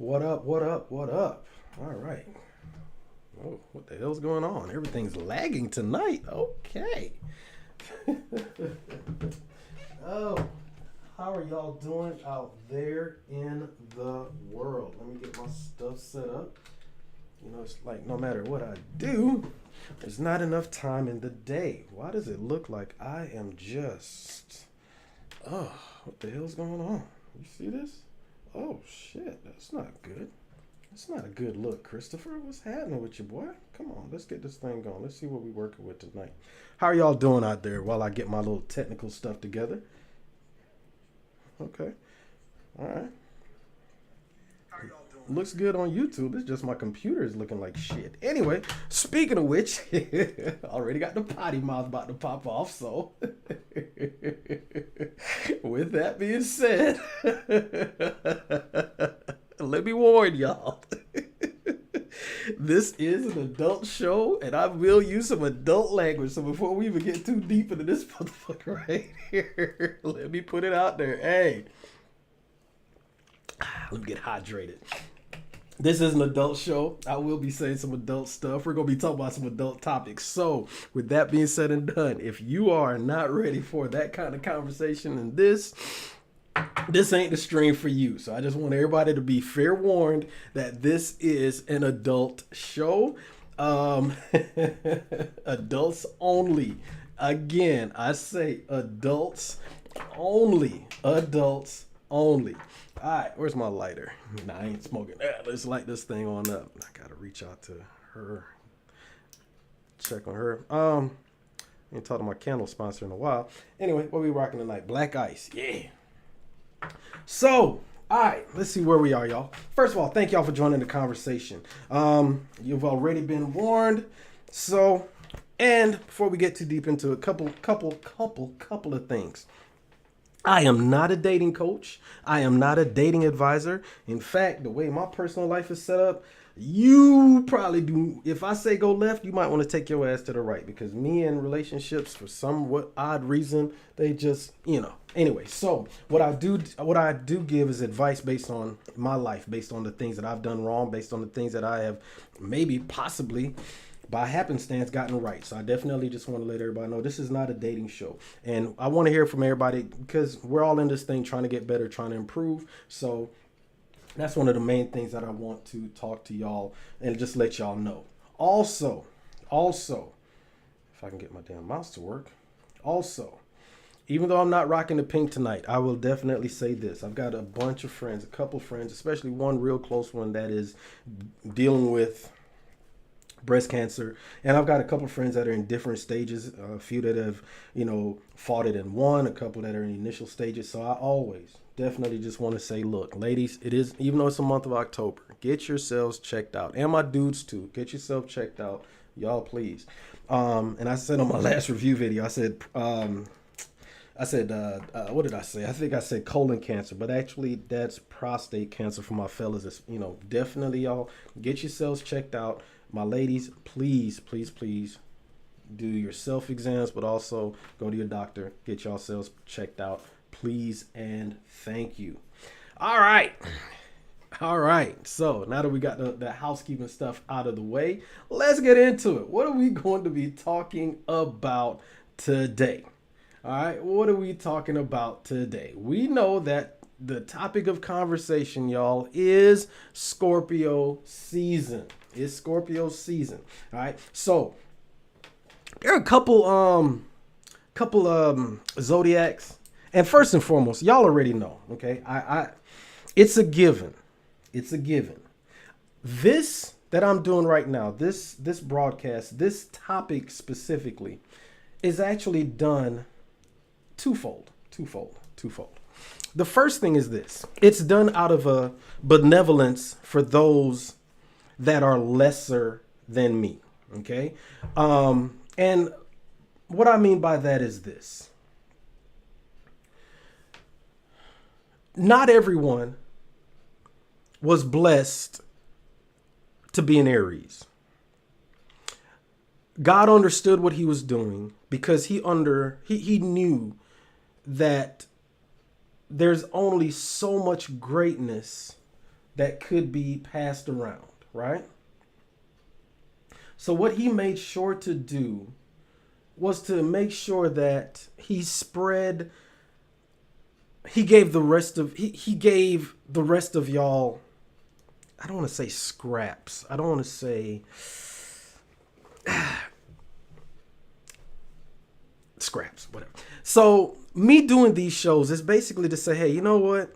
What up, what up, what up? All right. Oh, what the hell's going on? Everything's lagging tonight. Okay. Oh, how are y'all doing out there in the world? Let me get my stuff set up. You know, it's like no matter what I do, there's not enough time in the day. Why does it look like I am just... Oh, what the hell's going on? You see this? Oh, shit, that's not good. It's not a good look, Christopher. What's happening with you, boy? Come on, let's get this thing going. Let's see what we're working with tonight. How are y'all doing out there while I get my little technical stuff together? Okay. All right. Looks good on YouTube. It's just my computer is looking like shit. Anyway, speaking of which, already got the potty mouth about to pop off. So, with that being said, let me warn y'all. This is an adult show, and I will use some adult language. So before we even get too deep into this motherfucker right here, let me put it out there. Hey, let me get hydrated. This is an adult show. I will be saying some adult stuff. We're going to be talking about some adult topics. So with that being said and done, if you are not ready for that kind of conversation and this ain't the stream for you. So I just want everybody to be fair warned that this is an adult show. Adults only. Again, I say adults only. Adults only. All right, where's my lighter? Nah, I ain't smoking. Let's light this thing on up. I gotta reach out to her, check on her. I ain't talked to my candle sponsor in a while. Anyway, what we rocking tonight? Black ice, yeah. So, all right, let's see where we are, y'all. First of all, thank y'all for joining the conversation. You've already been warned. So, and before we get too deep into a couple of things. I am not a dating coach. I am not a dating advisor. In fact, the way my personal life is set up, you probably do. If I say go left, you might want to take your ass to the right, because me and relationships, for somewhat odd reason, they just, Anyway, so what I do give is advice based on my life, based on the things that I've done wrong, based on the things that I have maybe possibly by happenstance gotten right. So I definitely just want to let everybody know this is not a dating show. And I want to hear from everybody, because we're all in this thing trying to get better, trying to improve. So that's one of the main things that I want to talk to y'all and just let y'all know. Also, if I can get my damn mouse to work. Also, even though I'm not rocking the pink tonight, I will definitely say this. I've got a bunch of friends, a couple friends, especially one real close one that is dealing with breast cancer, and I've got a couple of friends that are in different stages, a few that have fought it and won, a couple that are in initial stages. So I always definitely just want to say, look, ladies, it is, even though it's a month of October, get yourselves checked out, and my dudes too, get yourself checked out, y'all, please. And I said on my last review video, I said what did I say? I think I said colon cancer, but actually that's prostate cancer for my fellas. It's, definitely y'all get yourselves checked out. My ladies, please, please, please do your self exams, but also go to your doctor, get yourselves checked out, please, and thank you. All right. So now that we got the housekeeping stuff out of the way, let's get into it. What are we going to be talking about today? All right. What are we talking about today? We know that the topic of conversation, y'all, is Scorpio season. It's Scorpio season. All right. So there are a couple zodiacs, and first and foremost, y'all already know. Okay. It's a given. It's a given. This that I'm doing right now, this broadcast, this topic specifically, is actually done twofold. The first thing is this. It's done out of a benevolence for those that are lesser than me. Okay. And what I mean by that is this. Not everyone was blessed to be an Aries. God understood what he was doing, because he knew that there's only so much greatness that could be passed around, right? So what he made sure to do was to make sure that he gave the rest of y'all, I don't want to say scraps. I don't want to say scraps, whatever. So me doing these shows is basically to say, hey, you know what?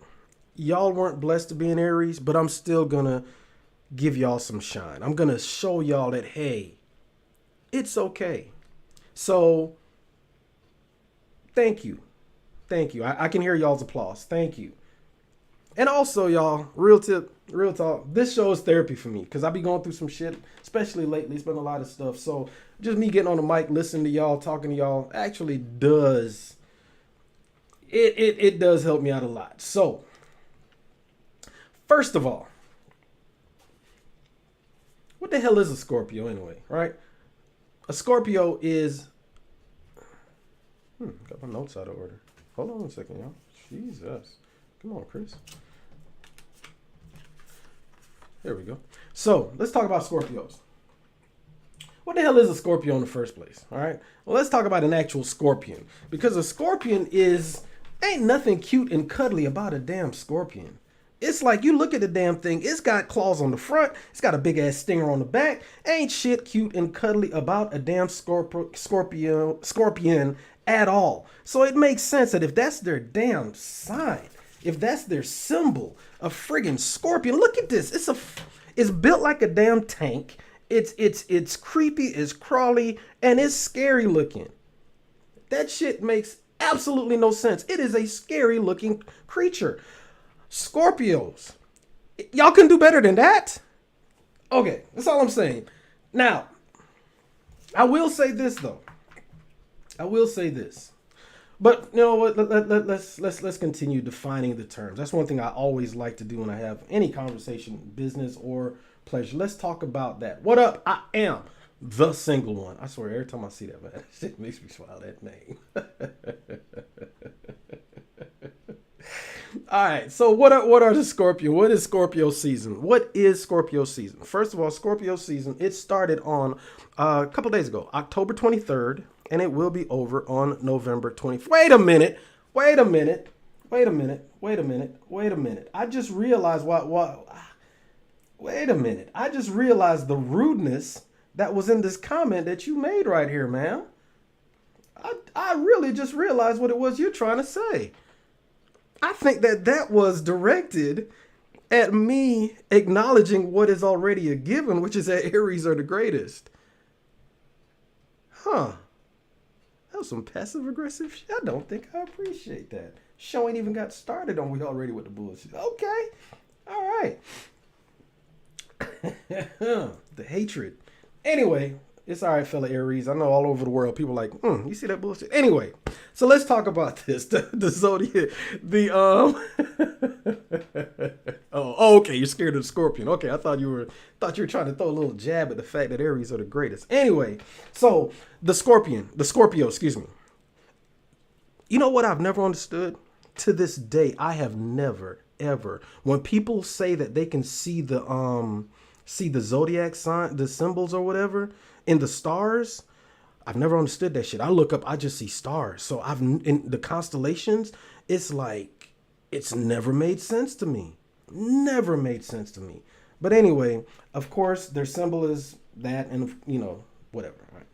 Y'all weren't blessed to be in Aries, but I'm still gonna give y'all some shine. I'm going to show y'all that, hey, it's okay. So thank you. Thank you. I can hear y'all's applause. Thank you. And also, y'all, real talk, this show is therapy for me because I be going through some shit, especially lately. It's been a lot of stuff. So just me getting on the mic, listening to y'all, talking to y'all actually does, it does help me out a lot. So, first of all, what the hell is a Scorpio anyway, right? A Scorpio is, got my notes out of order. Hold on a second, y'all. Jesus. Come on, Chris. There we go. So let's talk about Scorpios. What the hell is a Scorpio in the first place? All right. Well, let's talk about an actual scorpion, because a scorpion ain't nothing cute and cuddly about a damn scorpion. It's like you look at the damn thing. It's got claws on the front. It's got a big ass stinger on the back. Ain't shit cute and cuddly about a damn scorpion at all. So it makes sense that if that's their damn sign, if that's their symbol, a friggin' scorpion. Look at this. It's built like a damn tank. It's creepy, it's crawly, and it's scary looking. That shit makes absolutely no sense. It is a scary looking creature. Scorpios, y'all can do better than that. Okay, that's all I'm saying. Now, I will say this though. But you know what? Let's continue defining the terms. That's one thing I always like to do when I have any conversation, business or pleasure. Let's talk about that. What up? I am the single one. I swear, every time I see that, man, it makes me smile. That name. All right. So what are the Scorpio? What is Scorpio season? What is Scorpio season? First of all, Scorpio season, it started on a couple days ago, October 23rd. And it will be over on November 20th. Wait a minute. I just realized I just realized the rudeness that was in this comment that you made right here, man. I really just realized what it was you're trying to say. I think that was directed at me acknowledging what is already a given, which is that Aries are the greatest. Huh. That was some passive aggressive shit. I don't think I appreciate that. Show ain't even got started on we already with the bullshit. Okay. All right. The hatred. Anyway, it's all right, fella Aries. I know all over the world people are like, you see that bullshit? Anyway, so let's talk about this. The zodiac. Oh, okay. You're scared of the scorpion. Okay, I thought you were trying to throw a little jab at the fact that Aries are the greatest. Anyway, so the Scorpio, excuse me. You know what I've never understood? To this day, I have never, ever, when people say that they can see the zodiac sign, the symbols or whatever in the stars, I've never understood that shit. I look up, I just see stars. So in the constellations, it's like, it's never made sense to me. Never made sense to me. But anyway, of course, their symbol is that, and whatever. All right,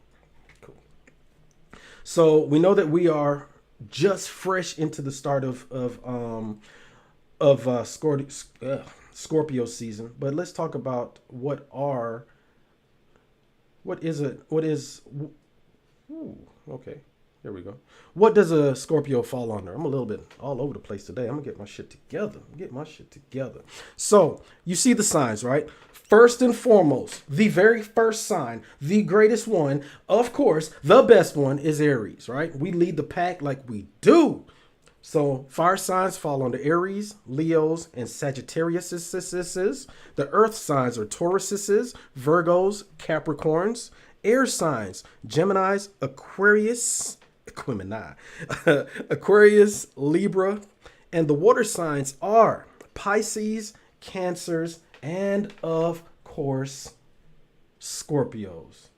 cool. So we know that we are just fresh into the start of Scorpio season. But let's talk about okay. Here we go. What does a Scorpio fall under? I'm a little bit all over the place today. I'm going to get my shit together. So you see the signs, right? First and foremost, the very first sign, the greatest one, of course, the best one is Aries, right? We lead the pack like we do. So fire signs fall under Aries, Leos, and Sagittarius. The earth signs are Tauruses, Virgos, Capricorns. Air signs, Geminis, Aquarius, Libra. And the water signs are Pisces, Cancers, and of course, Scorpios.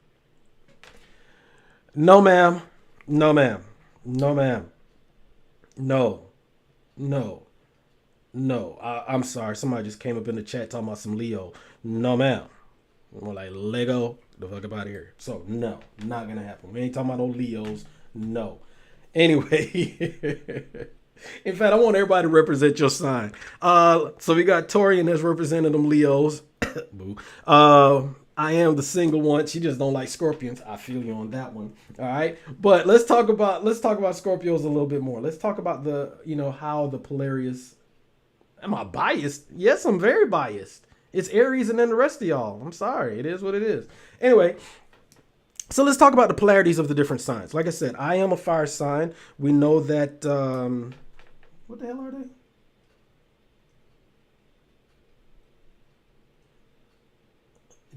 No, ma'am. No. I'm sorry. Somebody just came up in the chat talking about some Leo. No, ma'am. More like Lego. The fuck up out of here. So, no. Not going to happen. We ain't talking about no Leos. No. Anyway. In fact, I want everybody to represent your sign. So we got Torian that's representing them Leos. Boo. I am the single one. She just don't like scorpions. I feel you on that one. All right. But let's talk about Scorpios a little bit more. Let's talk about how the polarities. Am I biased? Yes, I'm very biased. It's Aries and then the rest of y'all. I'm sorry. It is what it is. Anyway, so let's talk about the polarities of the different signs. Like I said, I am a fire sign. We know that. What the hell are they?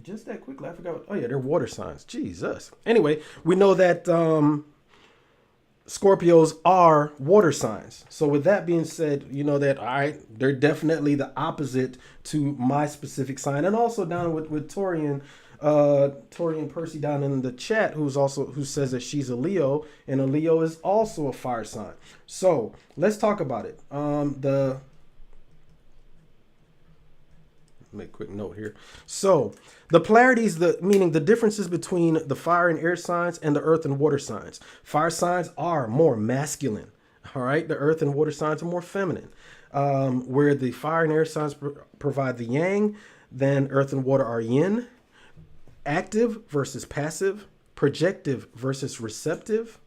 Just that quickly, I forgot. Oh yeah, they're water signs. Jesus. Anyway, we know that Scorpios are water signs. So with that being said, you know that, all right, they're definitely the opposite to my specific sign. And also down with Torian Percy down in the chat, who says that she's a Leo, and a Leo is also a fire sign. So let's talk about it. Make a quick note here. So the polarities, meaning the differences between the fire and air signs and the earth and water signs. Fire signs are more masculine. All right. The earth and water signs are more feminine. Where the fire and air signs provide the yang, then earth and water are yin. Active versus passive. Projective versus receptive.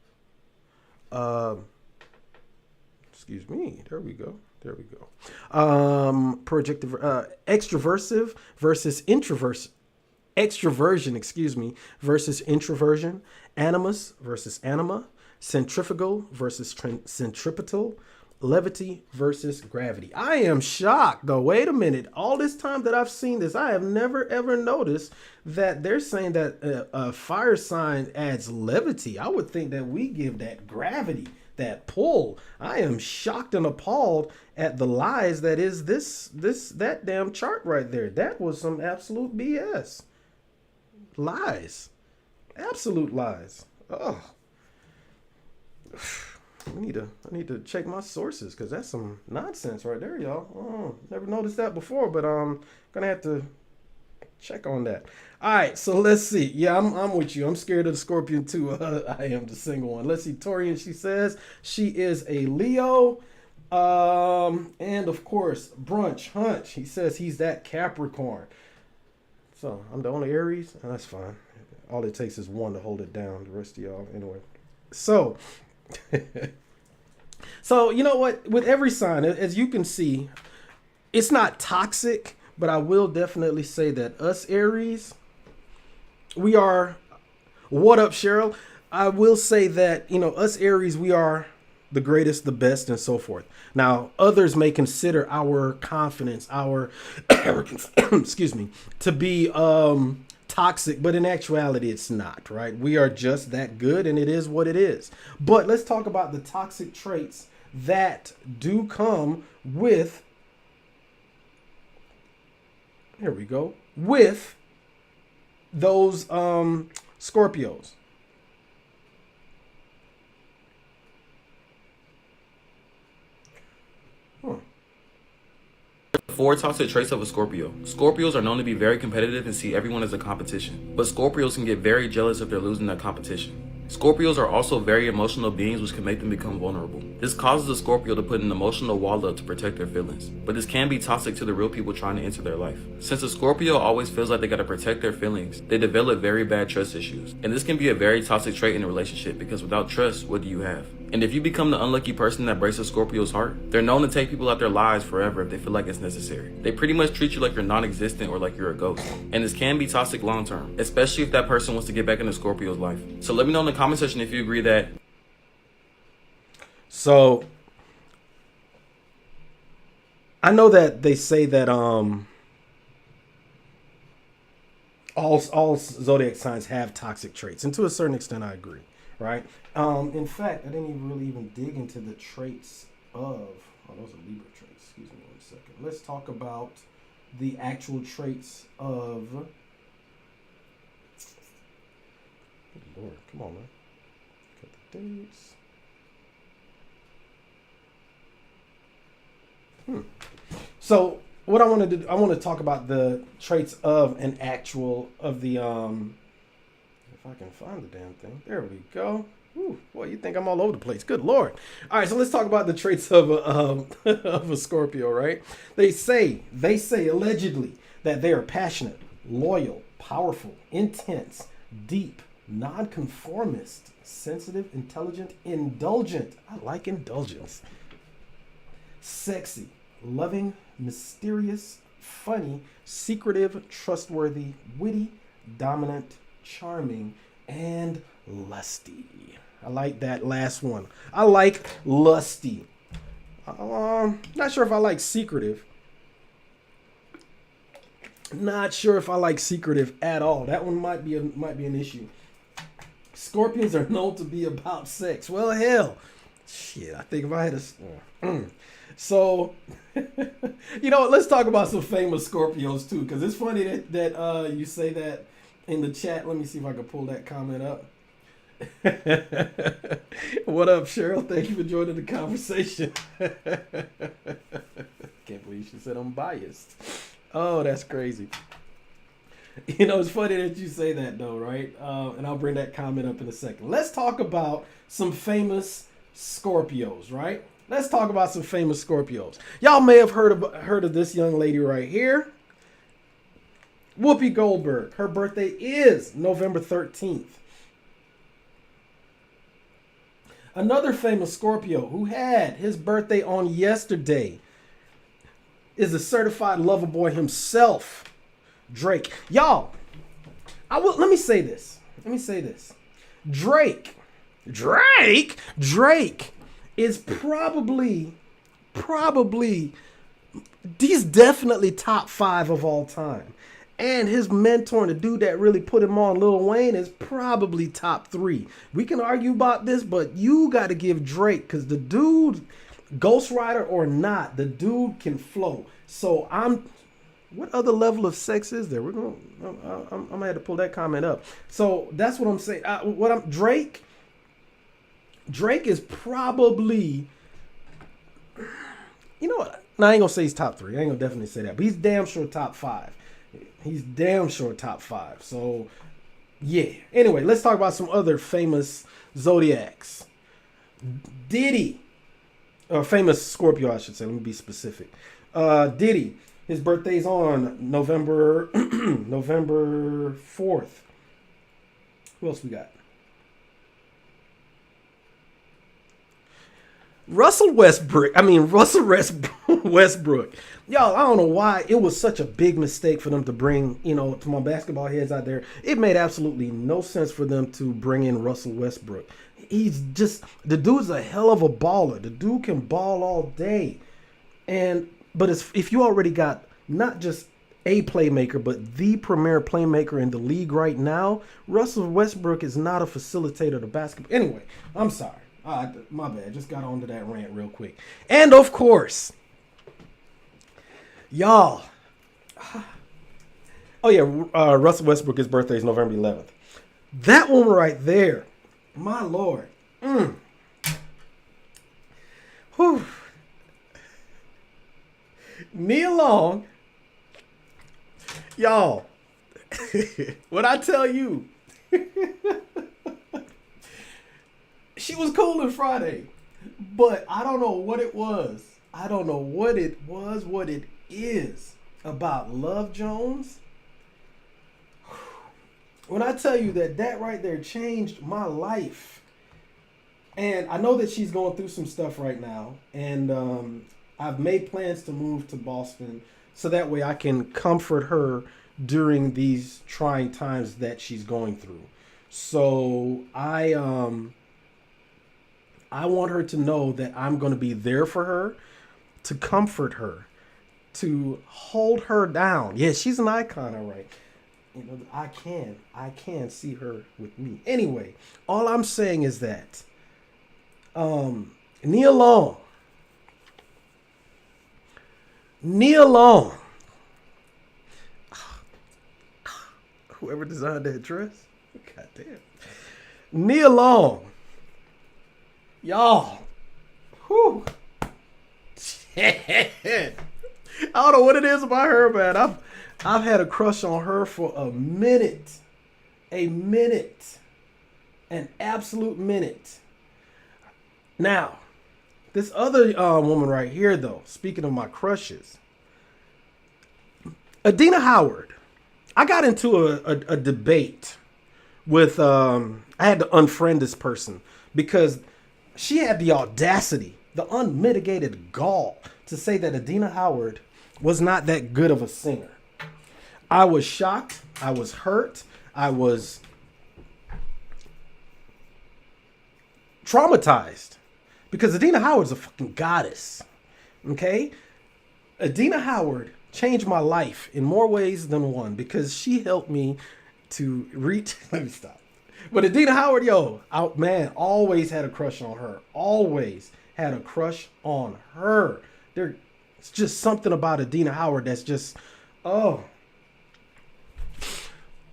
Excuse me. There we go. Projective, extroversive versus extroversion, versus introversion, animus versus anima, centrifugal versus centripetal, levity versus gravity. I am shocked though. Wait a minute. All this time that I've seen this, I have never ever noticed that they're saying that a fire sign adds levity. I would think that we give that gravity, that pull. I am shocked and appalled at the lies that is that damn chart right there. That was some absolute BS. Lies. Absolute lies. Oh. I need to check my sources, because that's some nonsense right there, y'all. Oh, never noticed that before, but I'm gonna have to check on that. All right, so let's see. Yeah, I'm with you. I'm scared of the Scorpion too. I am the single one. Let's see. Torian, she says she is a Leo. And of course, Brunch Hunch, he says he's that Capricorn. So I'm the only Aries, and that's fine. All it takes is one to hold it down. The rest of y'all, anyway. So, so you know what? With every sign, as you can see, it's not toxic. But I will definitely say that us Aries, we are, what up, Cheryl? I will say that, us Aries, we are the greatest, the best, and so forth. Now, others may consider our confidence, our arrogance, excuse me, to be toxic, but in actuality, it's not, right? We are just that good, and it is what it is. But let's talk about the toxic traits that do come with, here we go, with those Scorpios. Four toxic traits of a Scorpio. Scorpios are known to be very competitive and see everyone as a competition. But Scorpios can get very jealous if they're losing that competition. Scorpios are also very emotional beings, which can make them become vulnerable. This causes a Scorpio to put an emotional wall up to protect their feelings. But this can be toxic to the real people trying to enter their life. Since a Scorpio always feels like they gotta protect their feelings, they develop very bad trust issues. And this can be a very toxic trait in a relationship, because without trust, what do you have? And if you become the unlucky person that breaks a Scorpio's heart, they're known to take people out their lives forever if they feel like it's necessary. They pretty much treat you like you're non-existent or like you're a ghost. And this can be toxic long term, especially if that person wants to get back into Scorpio's life. So let me know in the comment section if you agree that. So I know that they say that all zodiac signs have toxic traits, and to a certain extent I agree, right? In fact, I didn't even dig into the traits of, those are Libra traits. Excuse me 1 second. Let's talk about the actual traits of, good Lord, come on, man. Got the dates. So what I want to do, I want to talk about the traits of the, if I can find the damn thing. There we go. Ooh, boy, you think I'm all over the place. Good Lord. All right, so let's talk about the traits of a, of a Scorpio, right? They say allegedly that they are passionate, loyal, powerful, intense, deep, nonconformist, sensitive, intelligent, indulgent. I like indulgence. Sexy, loving, mysterious, funny, secretive, trustworthy, witty, dominant, charming, and lusty. I like that last one. I like lusty. Not sure if I like secretive. Not sure if I like secretive at all. That one might be an issue. Scorpions are known to be about sex. Well, hell, shit. I think if I had a so, you know what? Let's talk about some famous Scorpios too, because it's funny that you say that in the chat. Let me see if I can pull that comment up. What up, Cheryl? Thank you for joining the conversation. Can't believe she said I'm biased. Oh, that's crazy. You know, it's funny that you say that though, right? And I'll bring that comment up in a second. Let's talk about some famous Scorpios, right? Let's talk about some famous Scorpios. Y'all may have heard of this young lady right here. Whoopi Goldberg. Her birthday is November 13th. Another famous Scorpio who had his birthday on yesterday is the certified lover boy himself, Drake. Y'all, let me say this. Drake is probably, he's definitely top 5 of all time. And his mentor and the dude that really put him on, Lil Wayne, is probably top 3. We can argue about this, but you got to give Drake, because the dude, Ghost Rider or not, the dude can flow. So what other level of sex is there? I'm gonna have to pull that comment up. So that's what I'm saying. Drake is probably, you know what? No, I ain't gonna say he's top 3. I ain't gonna definitely say that, but he's damn sure top 5. So, yeah. Anyway, let's talk about some other famous Zodiacs. Diddy, or famous Scorpio, I should say. Let me be specific. Diddy, his birthday's on November 4th. Who else we got? Russell Westbrook. Y'all, I don't know why it was such a big mistake for them to bring, to my basketball heads out there. It made absolutely no sense for them to bring in Russell Westbrook. The dude's a hell of a baller. The dude can ball all day. But if you already got not just a playmaker, but the premier playmaker in the league right now, Russell Westbrook is not a facilitator of basketball. Anyway, I'm sorry. My bad. Just got onto that rant real quick. And of course, y'all. Oh yeah, Russell Westbrook, his birthday is November 11th. That one right there, my Lord. Whew. Nia Long, y'all. What I tell you. She was cool on Friday, but I don't know what it was. What it is about Love Jones. When I tell you that right there changed my life. And I know that she's going through some stuff right now. And I've made plans to move to Boston so that way I can comfort her during these trying times that she's going through. So I want her to know that I'm going to be there for her, to comfort her, to hold her down. Yeah, she's an icon, all right. I can see her with me. Anyway, all I'm saying is that Nia Long, whoever designed that dress, goddamn, Nia Long. Y'all, whew. I don't know what it is about her, man. I've had a crush on her for a minute, an absolute minute. Now, this other woman right here, though, speaking of my crushes, Adina Howard. I got into a debate with, I had to unfriend this person because she had the audacity, the unmitigated gall to say that Adina Howard was not that good of a singer. I was shocked. I was hurt. I was traumatized because Adina Howard's a fucking goddess. Okay? Adina Howard changed my life in more ways than one because she helped me to reach. Let me stop. But Adina Howard, yo, man, always had a crush on her. Always had a crush on her. There's just something about Adina Howard that's just, oh.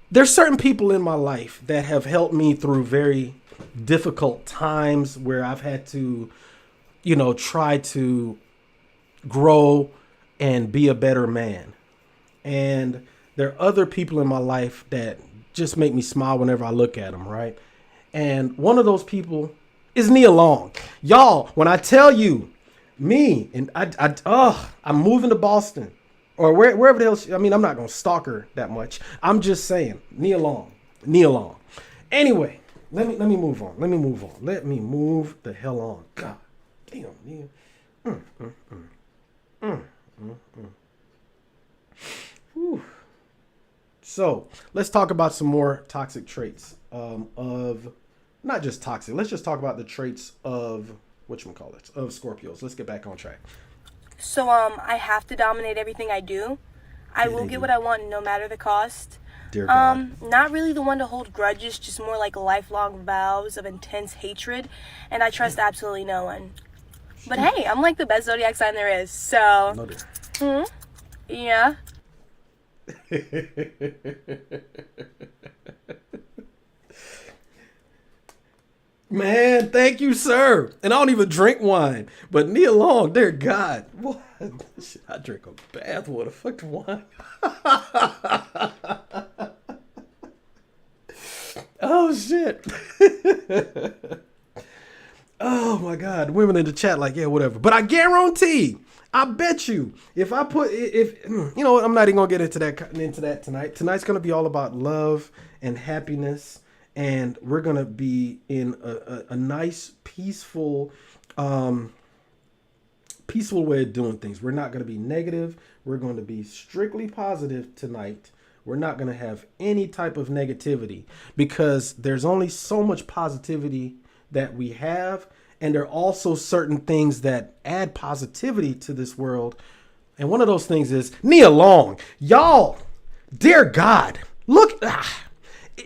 There's certain people in my life that have helped me through very difficult times where I've had to, try to grow and be a better man. And there are other people in my life that just make me smile whenever I look at them, right? And one of those people is Nia Long. Y'all, when I tell you, me, and I'm moving to Boston. Or wherever the hell, I'm not going to stalk her that much. I'm just saying, Nia Long. Anyway, let me move on. Let me move the hell on. God damn, Nia. Whew. So, let's talk about some more toxic traits of, not just toxic, let's just talk about the traits of, of Scorpios. Let's get back on track. So, I have to dominate everything I do. I will get what I want no matter the cost. Dear God. Not really the one to hold grudges, just more like lifelong vows of intense hatred. And I trust absolutely no one. But hey, I'm like the best zodiac sign there is, so. Yeah. Man, thank you, sir. And I don't even drink wine. But Nia Long, dear God. What? I drink a bath water. Fuck the wine. Oh, shit. Oh, my God. Women in the chat like, yeah, whatever. But I guarantee, I bet you, if I put, I'm not even going to get into that tonight. Tonight's going to be all about love and happiness. And we're going to be in a nice, peaceful way of doing things. We're not going to be negative. We're going to be strictly positive tonight. We're not going to have any type of negativity because there's only so much positivity that we have. And there are also certain things that add positivity to this world. And one of those things is Nia Long. Y'all, dear God, look.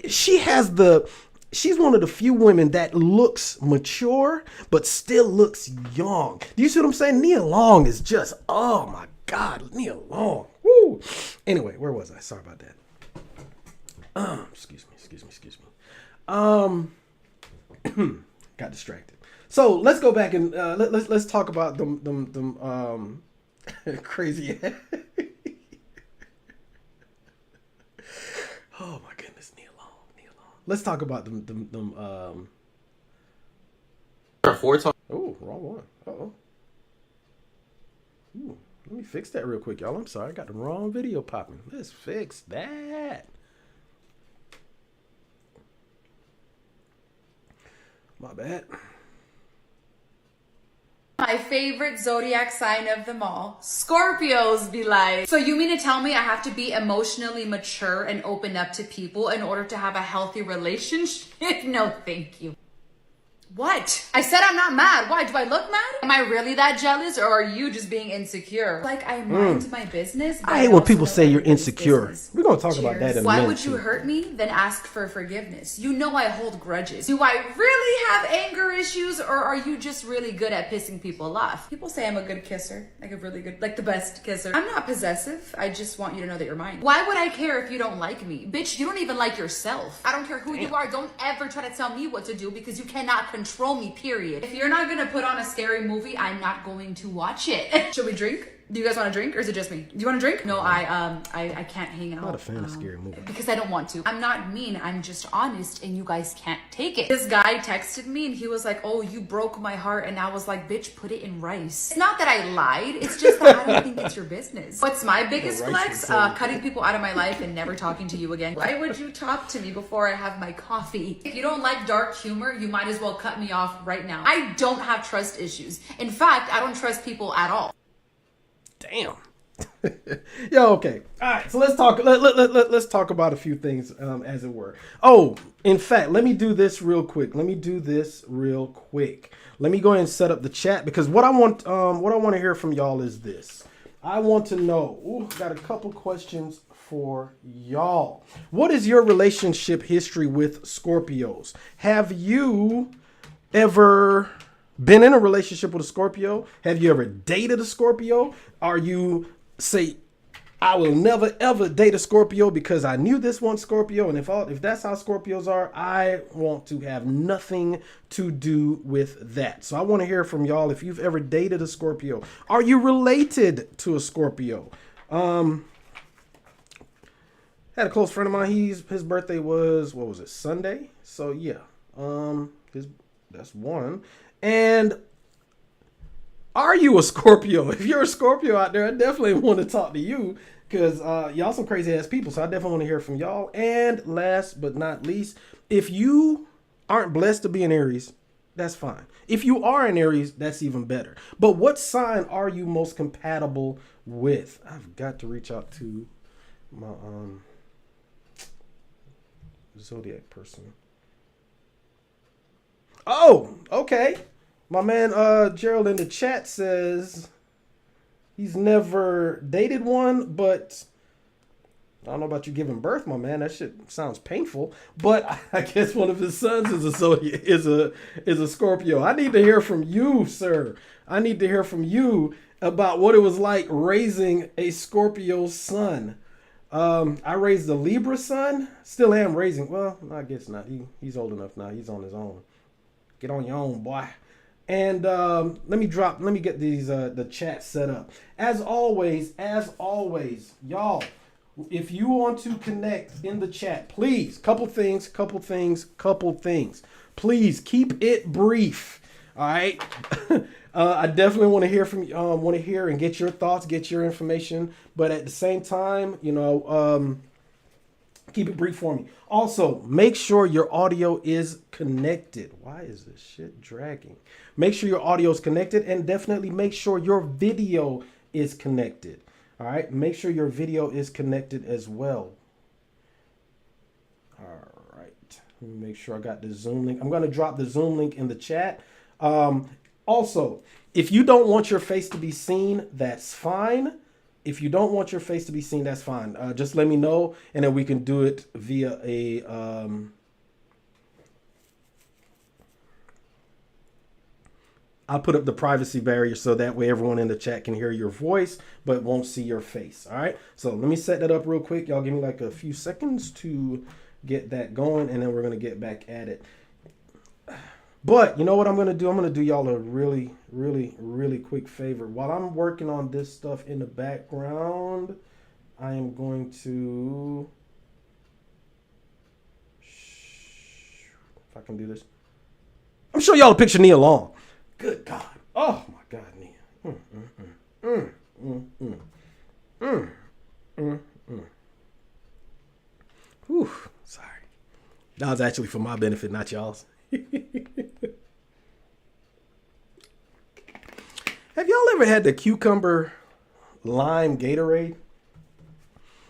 She's one of the few women that looks mature, but still looks young. Do you see what I'm saying? Nia Long is just, oh my God, Nia Long. Woo. Anyway, where was I? Sorry about that. Excuse me. Got distracted. So let's go back and let's talk about them crazy. Oh my goodness, Nia Long. Let's talk about them. Oh, wrong one. Uh-oh. Ooh, let me fix that real quick, y'all. I'm sorry, I got the wrong video popping. Let's fix that. My bad. My favorite zodiac sign of them all, Scorpios be like. So you mean to tell me I have to be emotionally mature and open up to people in order to have a healthy relationship? No, thank you. What? I said I'm not mad. Why? Do I look mad? Am I really that jealous or are you just being insecure? Like I mind my business. I hate when people say you're insecure. We're going to talk about that in a minute. Why would you hurt me? Then ask for forgiveness. You know I hold grudges. Do I really have anger issues or are you just really good at pissing people off? People say I'm a good kisser. Like a really good, like the best kisser. I'm not possessive. I just want you to know that you're mine. Why would I care if you don't like me? Bitch, you don't even like yourself. I don't care who you are. Don't ever try to tell me what to do because you cannot control me, period. If you're not gonna put on a scary movie, I'm not going to watch it. Should we drink? Do you guys want a drink or is it just me? Do you want a drink? No, I can't hang out. Not a fan of scary movies. Because I don't want to. I'm not mean, I'm just honest and you guys can't take it. This guy texted me and he was like, oh, you broke my heart. And I was like, bitch, put it in rice. It's not that I lied, it's just that I don't think it's your business. What's my biggest flex? Cutting people out of my life and never talking to you again. Why would you talk to me before I have my coffee? If you don't like dark humor, you might as well cut me off right now. I don't have trust issues. In fact, I don't trust people at all. Damn. Yo, okay. All right. So let's talk. Let's talk about a few things, as it were. Oh, in fact, let me do this real quick. Let me go ahead and set up the chat because what I want to hear from y'all is this. I want to know. Ooh, got a couple questions for y'all. What is your relationship history with Scorpios? Have you ever been in a relationship with a Scorpio? Have you ever dated a Scorpio? Are you say, I will never ever date a Scorpio because I knew this one Scorpio, and if that's how Scorpios are, I want to have nothing to do with that. So I want to hear from y'all if you've ever dated a Scorpio. Are you related to a Scorpio? Had a close friend of mine. His birthday was, what was it, Sunday? So yeah, that's one. And are you a Scorpio? If you're a Scorpio out there, I definitely want to talk to you because y'all some crazy ass people. So I definitely want to hear from y'all. And last but not least, if you aren't blessed to be an Aries, that's fine. If you are an Aries, that's even better. But what sign are you most compatible with? I've got to reach out to my zodiac person. Oh, okay. My man Gerald in the chat says he's never dated one, but I don't know about you giving birth, my man. That shit sounds painful. But I guess one of his sons is a Scorpio. I need to hear from you, sir. I need to hear from you about what it was like raising a Scorpio son. I raised a Libra son. Still am raising. Well, I guess not. He's old enough now. He's on his own. Get on your own, boy. And let me get these the chat set up. As always, y'all, if you want to connect in the chat, please, couple things. Please keep it brief. All right. I definitely want to hear from you. Want to hear and get your thoughts, get your information, but at the same time, keep it brief for me. Also, make sure your audio is connected. Why is this shit dragging? Make sure your audio is connected and definitely make sure your video is connected. All right. Make sure your video is connected as well. All right. Let me make sure I got the Zoom link. I'm going to drop the Zoom link in the chat. Also, if you don't want your face to be seen, that's fine. If you don't want your face to be seen, that's fine. Just let me know, and then we can do it via a I'll put up the privacy barrier so that way everyone in the chat can hear your voice but won't see your face. All right. So let me set that up real quick. Y'all give me like a few seconds to get that going, and then we're going to get back at it. But you know what I'm going to do? I'm going to do y'all a really, really, really quick favor. While I'm working on this stuff in the background, I am going to, if I can do this, I'm showing y'all a picture of Nia Long. Good God. Oh my God, Nia. Whew, sorry. That was actually for my benefit, not y'all's. Have y'all ever had the cucumber lime Gatorade?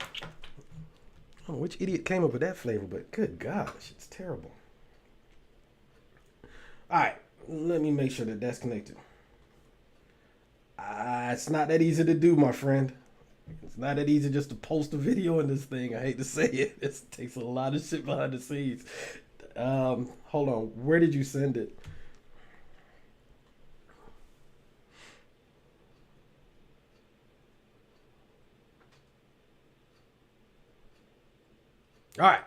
I don't know which idiot came up with that flavor, but good God, it's terrible. All right, let me make sure that that's connected. It's not that easy to do, my friend. It's not that easy just to post a video in this thing. I hate to say it. It takes a lot of shit behind the scenes. Hold on. Where did you send it? All right.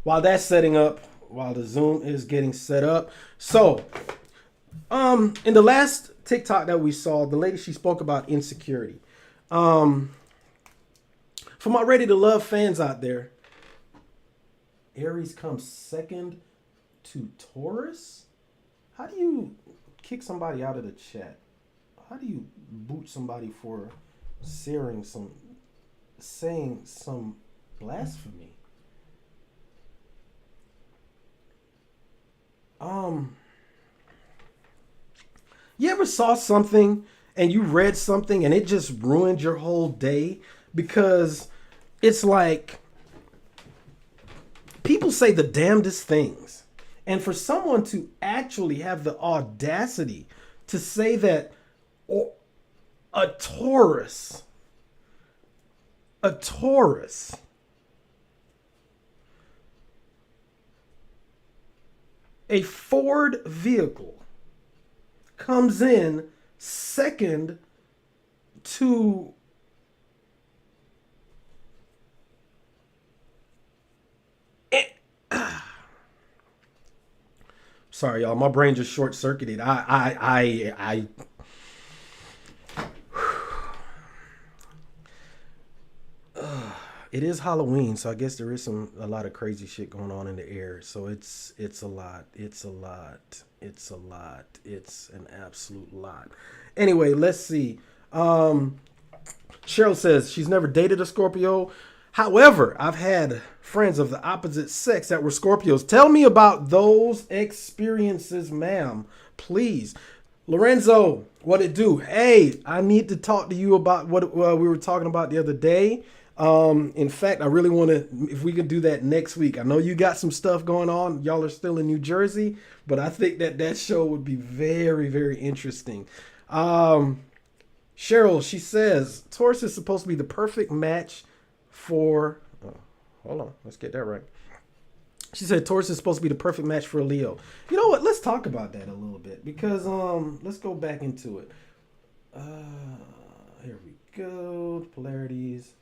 While that's setting up, while the Zoom is getting set up. So, in the last TikTok that we saw, the lady, she spoke about insecurity. For my Ready to Love fans out there, Aries comes second to Taurus. How do you kick somebody out of the chat? How do you boot somebody for saying some blasphemy? You ever saw something and you read something and it just ruined your whole day? Because it's like people say the damnedest things. And for someone to actually have the audacity to say that a Taurus, a Ford vehicle comes in second to sorry, y'all. My brain just short circuited. It is Halloween, so I guess there is a lot of crazy shit going on in the air. So it's a lot. It's an absolute lot. Anyway, let's see. Cheryl says she's never dated a Scorpio. However, I've had friends of the opposite sex that were Scorpios. Tell me about those experiences, ma'am, please. Lorenzo, what it do? Hey, I need to talk to you about what we were talking about the other day. In fact, I really want to, if we could do that next week. I know you got some stuff going on. Y'all are still in New Jersey, but I think that show would be very, very interesting. Cheryl, she says, Taurus is supposed to be the perfect match for, hold on, let's get that right. She said Taurus is supposed to be the perfect match for a Leo. You know what? Let's talk about that a little bit because let's go back into it. Here we go. Polarities.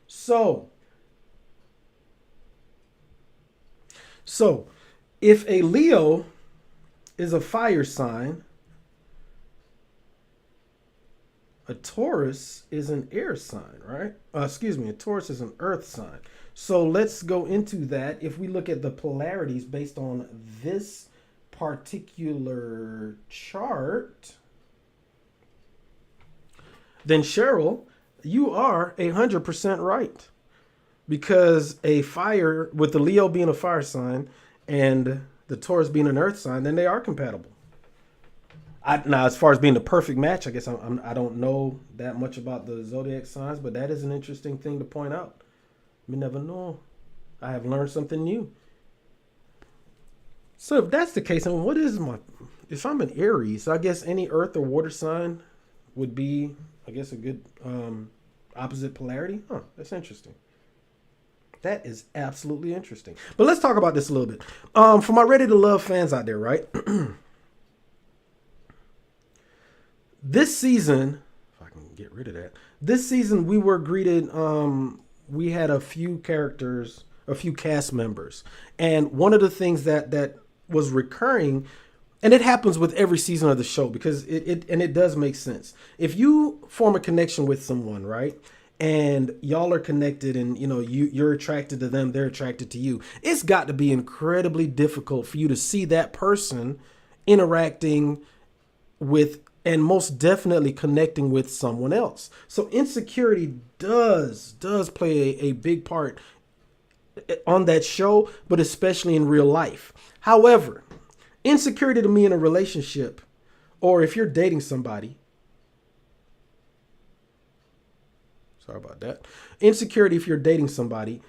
So if a Leo is a fire sign, a Taurus is an air sign, right? A Taurus is an earth sign. So let's go into that. If we look at the polarities based on this particular chart, then Cheryl, you are 100% right. Because a fire, with the Leo being a fire sign and the Taurus being an earth sign, then they are compatible. Now, as far as being the perfect match, I guess I don't know that much about the zodiac signs, but that is an interesting thing to point out. You never know. I have learned something new. So if that's the case, then what is if I'm an Aries, I guess any earth or water sign would be, I guess, a good opposite polarity. Huh, that's interesting. That is absolutely interesting. But let's talk about this a little bit. For my Ready to Love fans out there, right? This season, if I can get rid of that, this season we were greeted, we had a few characters, a few cast members. And one of the things that was recurring, and it happens with every season of the show because it does make sense. If you form a connection with someone, right? And y'all are connected and you're attracted to them, they're attracted to you. It's got to be incredibly difficult for you to see that person interacting with and most definitely connecting with someone else. So insecurity does play a big part on that show, but especially in real life. However, insecurity to me in a relationship, or if you're dating somebody, sorry about that. Insecurity, if you're dating somebody,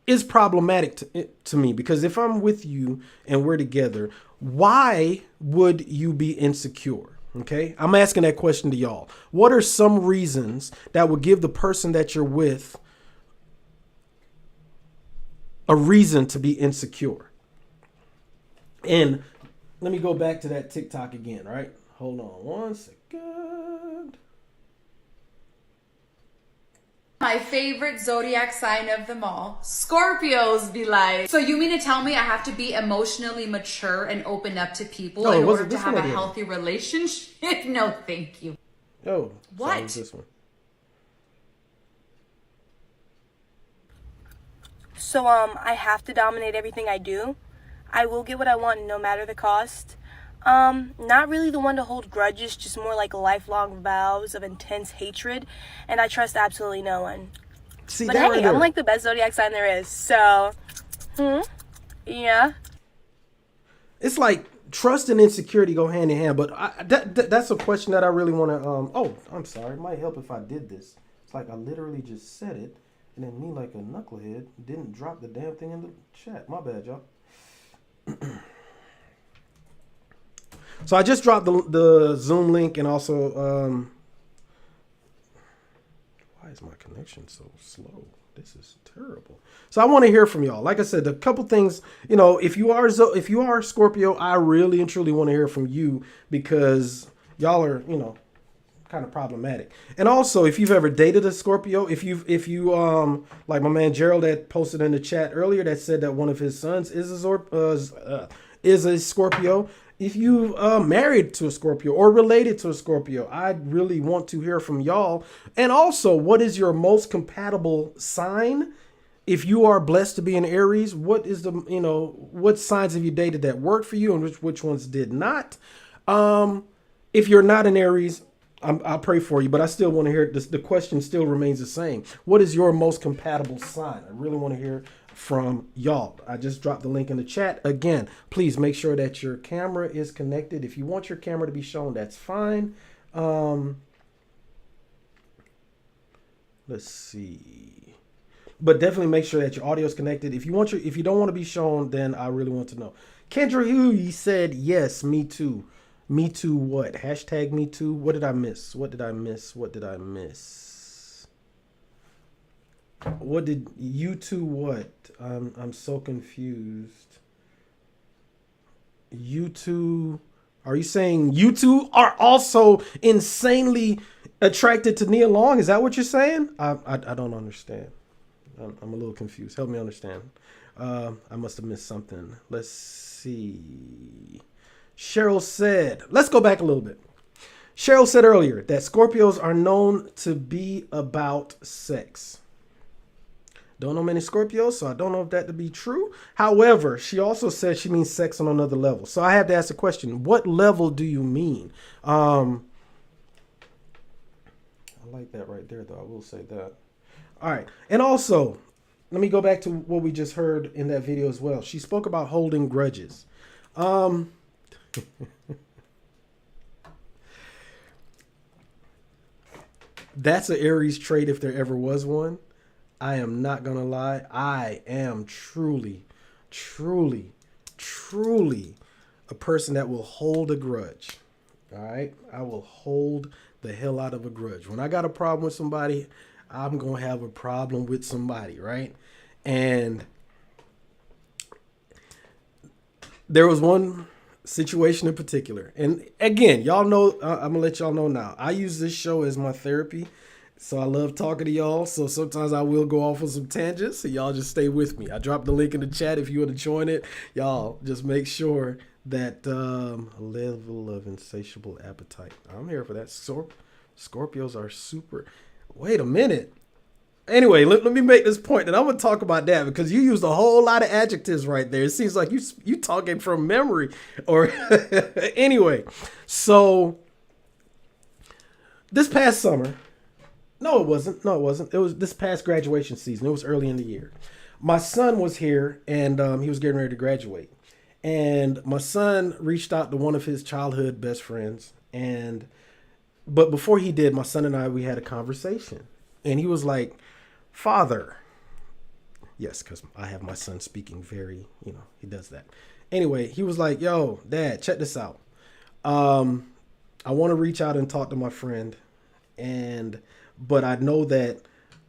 is problematic to me because if I'm with you and we're together, why would you be insecure? Okay, I'm asking that question to y'all. What are some reasons that would give the person that you're with a reason to be insecure? And let me go back to that TikTok again, right? Hold on one second. My favorite zodiac sign of them all, Scorpios be like. So you mean to tell me I have to be emotionally mature and open up to people in order to have a healthy relationship? No, thank you. Oh, what? This one. So I have to dominate everything I do. I will get what I want no matter the cost. Not really the one to hold grudges, just more like lifelong vows of intense hatred, and I trust absolutely no one. See, But that hey, right there. I'm like the best zodiac sign there is, so, yeah. It's like trust and insecurity go hand in hand, but that's a question that I really want to. Oh, I'm sorry. It might help if I did this. It's like I literally just said it, and then me, like a knucklehead, didn't drop the damn thing in the chat. My bad, y'all. So I just dropped the Zoom link, and also why is my connection so slow? This is terrible. So I want to hear from y'all. Like I said, a couple things, if you are Scorpio, I really and truly want to hear from you, because y'all are, kind of problematic. And also, if you've ever dated a Scorpio, if you like my man Gerald that posted in the chat earlier that said that one of his sons is a Scorpio. If you married to a Scorpio or related to a Scorpio, I really want to hear from y'all. And also, what is your most compatible sign? If you are blessed to be an Aries, what is what signs have you dated that worked for you, and which ones did not? If you're not an Aries, I'll pray for you, but I still want to hear this. The question still remains the same. What is your most compatible sign? I really want to hear from y'all. I just dropped the link in the chat. Again, please make sure that your camera is connected. If you want your camera to be shown, that's fine. Let's see. But definitely make sure that your audio is connected. If you don't want to be shown, then I really want to know. Kendra Huey said, yes, me too. Me too what? Hashtag me too. What did I miss? What did I miss? What did you two what? I'm so confused. You two, are you saying you two are also insanely attracted to Nia Long? Is that what you're saying? I don't understand. I'm a little confused. Help me understand. I must have missed something. Let's see. Cheryl said, let's go back a little bit. Cheryl said earlier that Scorpios are known to be about sex. Don't know many Scorpios, so I don't know if that to be true. However, she also said she means sex on another level. So I have to ask the question, what level do you mean? I like that right there, though. I will say that. All right. And also, let me go back to what we just heard in that video as well. She spoke about holding grudges. That's an Aries trait if there ever was one. I am not going to lie. I am truly a person that will hold a grudge. All right. I will hold the hell out of a grudge. When I got a problem with somebody, I'm going to have a problem with somebody. Right. And there was one situation in particular. And again, y'all know, I'm going to let y'all know now. I use this show as my therapy. So I love talking to y'all. So sometimes I will go off on some tangents. So y'all just stay with me. I dropped the link in the chat if you want to join it. Y'all just make sure that a level of insatiable appetite. I'm here for that. Scorpios are super. Wait a minute. Anyway, let me make this point, and I'm going to talk about that because you used a whole lot of adjectives right there. It seems like you talking from memory. Or anyway, so this past summer, No, it wasn't. It was this past graduation season. It was early in the year. My son was here, and he was getting ready to graduate. And my son reached out to one of his childhood best friends. But before he did, my son and we had a conversation. And he was like, Father. Yes, because I have my son speaking very, he does that. Anyway, he was like, yo, Dad, check this out. I want to reach out and talk to my friend. But I know that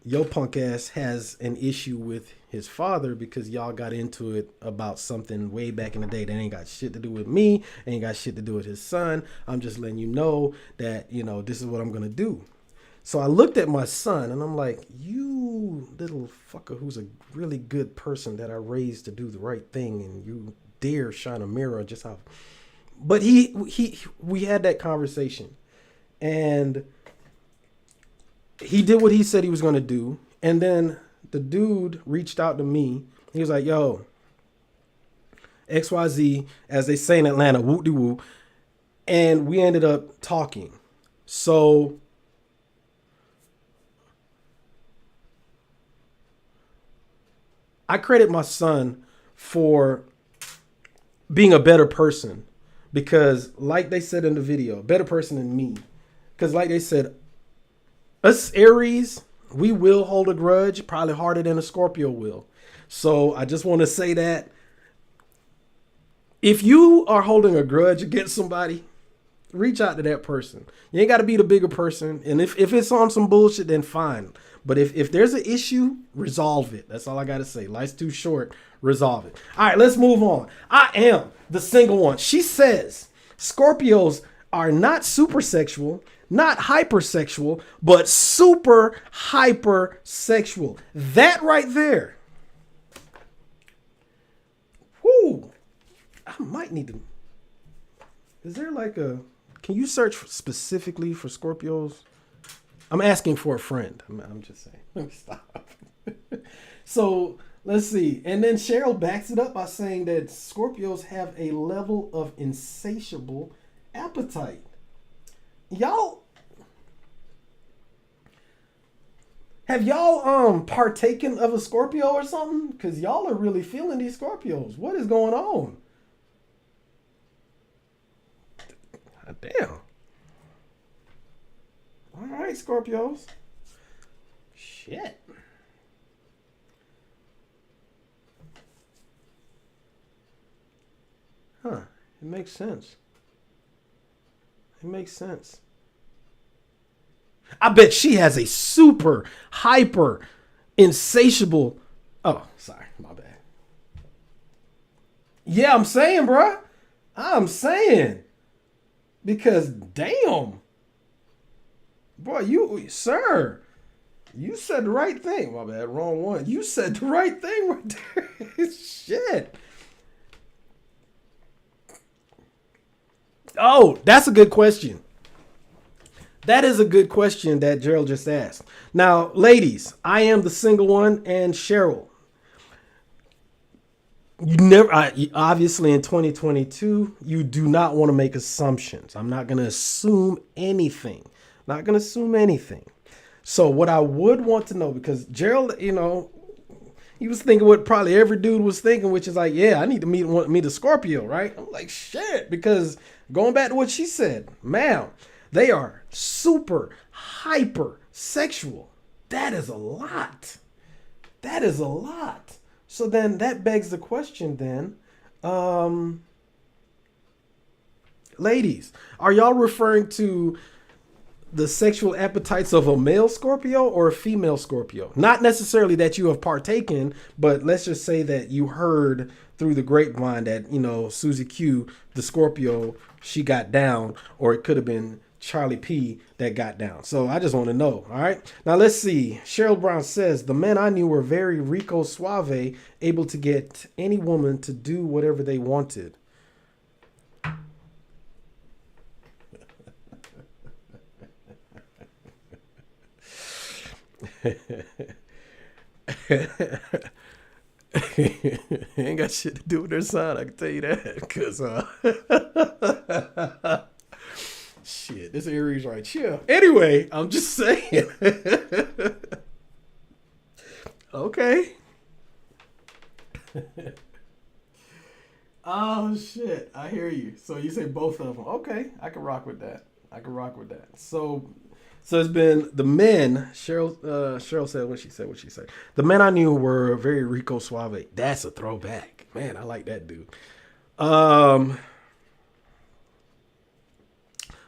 your punk ass has an issue with his father because y'all got into it about something way back in the day that ain't got shit to do with me, ain't got shit to do with his son. I'm just letting you know that, this is what I'm going to do. So I looked at my son and I'm like, you little fucker who's a really good person that I raised to do the right thing, and you dare shine a mirror on just how. But we had that conversation, and he did what he said he was going to do. And then the dude reached out to me. He was like, yo, XYZ, as they say in Atlanta, whoop-de-woo. And we ended up talking. So I credit my son for being a better person because, like they said in the video, a better person than me. Because like they said, us Aries, we will hold a grudge probably harder than a Scorpio will. So I just want to say that if you are holding a grudge against somebody, reach out to that person. You ain't got to be the bigger person. And if it's on some bullshit, then fine. But if there's an issue, resolve it. That's all I got to say. Life's too short. Resolve it. All right, let's move on. I am the single one. She says Scorpios are not super sexual, not hypersexual, but super hypersexual. That right there. Whoo. I might need to. Is there like a. Can you search specifically for Scorpios? I'm asking for a friend. I'm just saying. Let me stop. So let's see. And then Cheryl backs it up by saying that Scorpios have a level of insatiable appetite. Have y'all partaken of a Scorpio or something? Because y'all are really feeling these Scorpios. What is going on? God damn. All right, Scorpios. Shit. Huh. It makes sense. It makes sense. I bet she has a super, hyper, insatiable... Oh, sorry. My bad. Yeah, I'm saying, bruh. I'm saying. Because, damn. Boy, you said the right thing. My bad, wrong one. You said the right thing right there. Shit. Oh, that's a good question. That is a good question that Gerald just asked. Now, ladies, I am the single one, and Cheryl. Obviously in 2022, you do not want to make assumptions. I'm not going to assume anything. Not going to assume anything. So what I would want to know, because Gerald, he was thinking what probably every dude was thinking, which is like, yeah, I need to meet a Scorpio, right? I'm like, shit, because going back to what she said, ma'am, they are super hyper sexual. That is a lot. That is a lot. So then that begs the question then, ladies, are y'all referring to the sexual appetites of a male Scorpio or a female Scorpio? Not necessarily that you have partaken, but let's just say that you heard through the grapevine that, Susie Q, the Scorpio, she got down, or it could have been Charlie P that got down. So I just want to know. All right. Now let's see. Cheryl Brown says the men I knew were very Rico Suave, able to get any woman to do whatever they wanted. Ain't got shit to do with their sign, I can tell you that. Cause shit, this Aries right here. Anyway, I'm just saying. Okay. Oh shit, I hear you. So you say both of them. Okay, I can rock with that. So it's been the men. Cheryl said what she said. The men I knew were very Rico Suave. That's a throwback, man. I like that dude.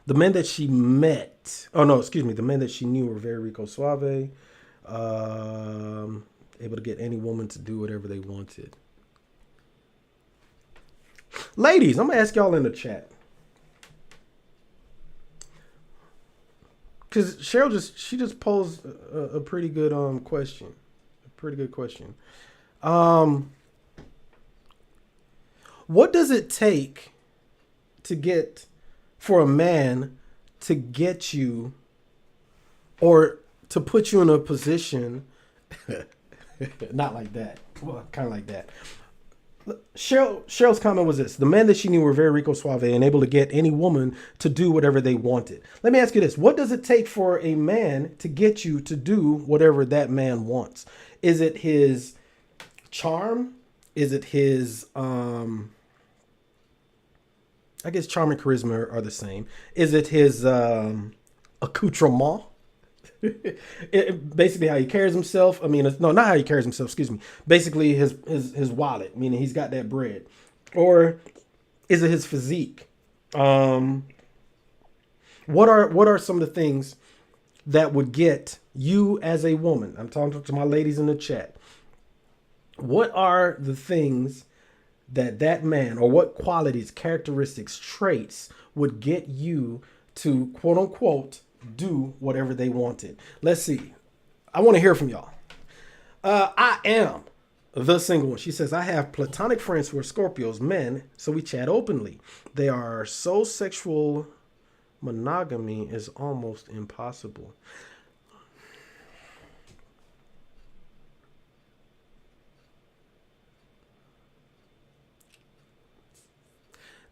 The men that she met. Oh no, excuse me. The men that she knew were very Rico Suave. Able to get any woman to do whatever they wanted. Ladies, I'm gonna ask y'all in the chat. Because Cheryl just posed a pretty good question. A pretty good question. What does it take for a man to get you or to put you in a position Not like that. Well, kind of like that. Cheryl's comment was this: the men that she knew were very rico suave and able to get any woman to do whatever they wanted. Let me ask you this: what does it take for a man to get you to do whatever that man wants? Is it his charm? Is it his I guess charm and charisma are the same. Is it his accoutrement? Basically how he carries himself. I mean, no, not how he carries himself. Excuse me. Basically, his wallet, meaning he's got that bread, or is it his physique? What are some of the things that would get you as a woman? I'm talking to my ladies in the chat. What are the things that man, or what qualities, characteristics, traits would get you to quote unquote do whatever they wanted? Let's see. I want to hear from y'all. I am the single one. She says, I have platonic friends who are Scorpios, men, so we chat openly. They are so sexual. Monogamy is almost impossible.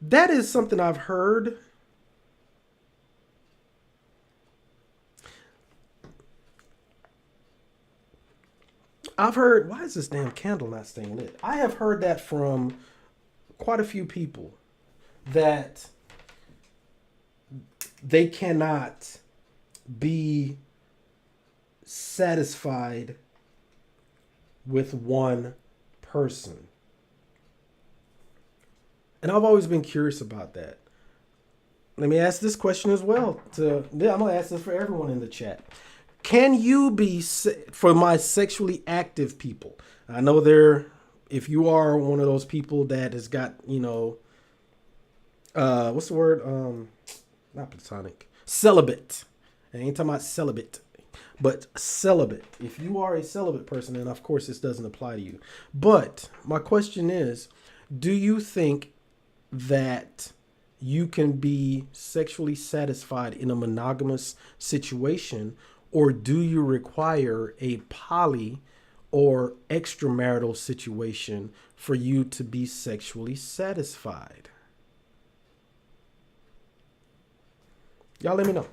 That is something I've heard. Why is this damn candle not staying lit? I have heard that from quite a few people, that they cannot be satisfied with one person. And I've always been curious about that. Let me ask this question as well. I'm going to ask this for everyone in the chat. Can you be, for my sexually active people, I know if you are one of those people that has got, what's the word? Not platonic. Celibate. I ain't talking about celibate, but celibate. If you are a celibate person, then of course this doesn't apply to you. But my question is, do you think that you can be sexually satisfied in a monogamous situation, or do you require a poly or extramarital situation for you to be sexually satisfied? Y'all let me know.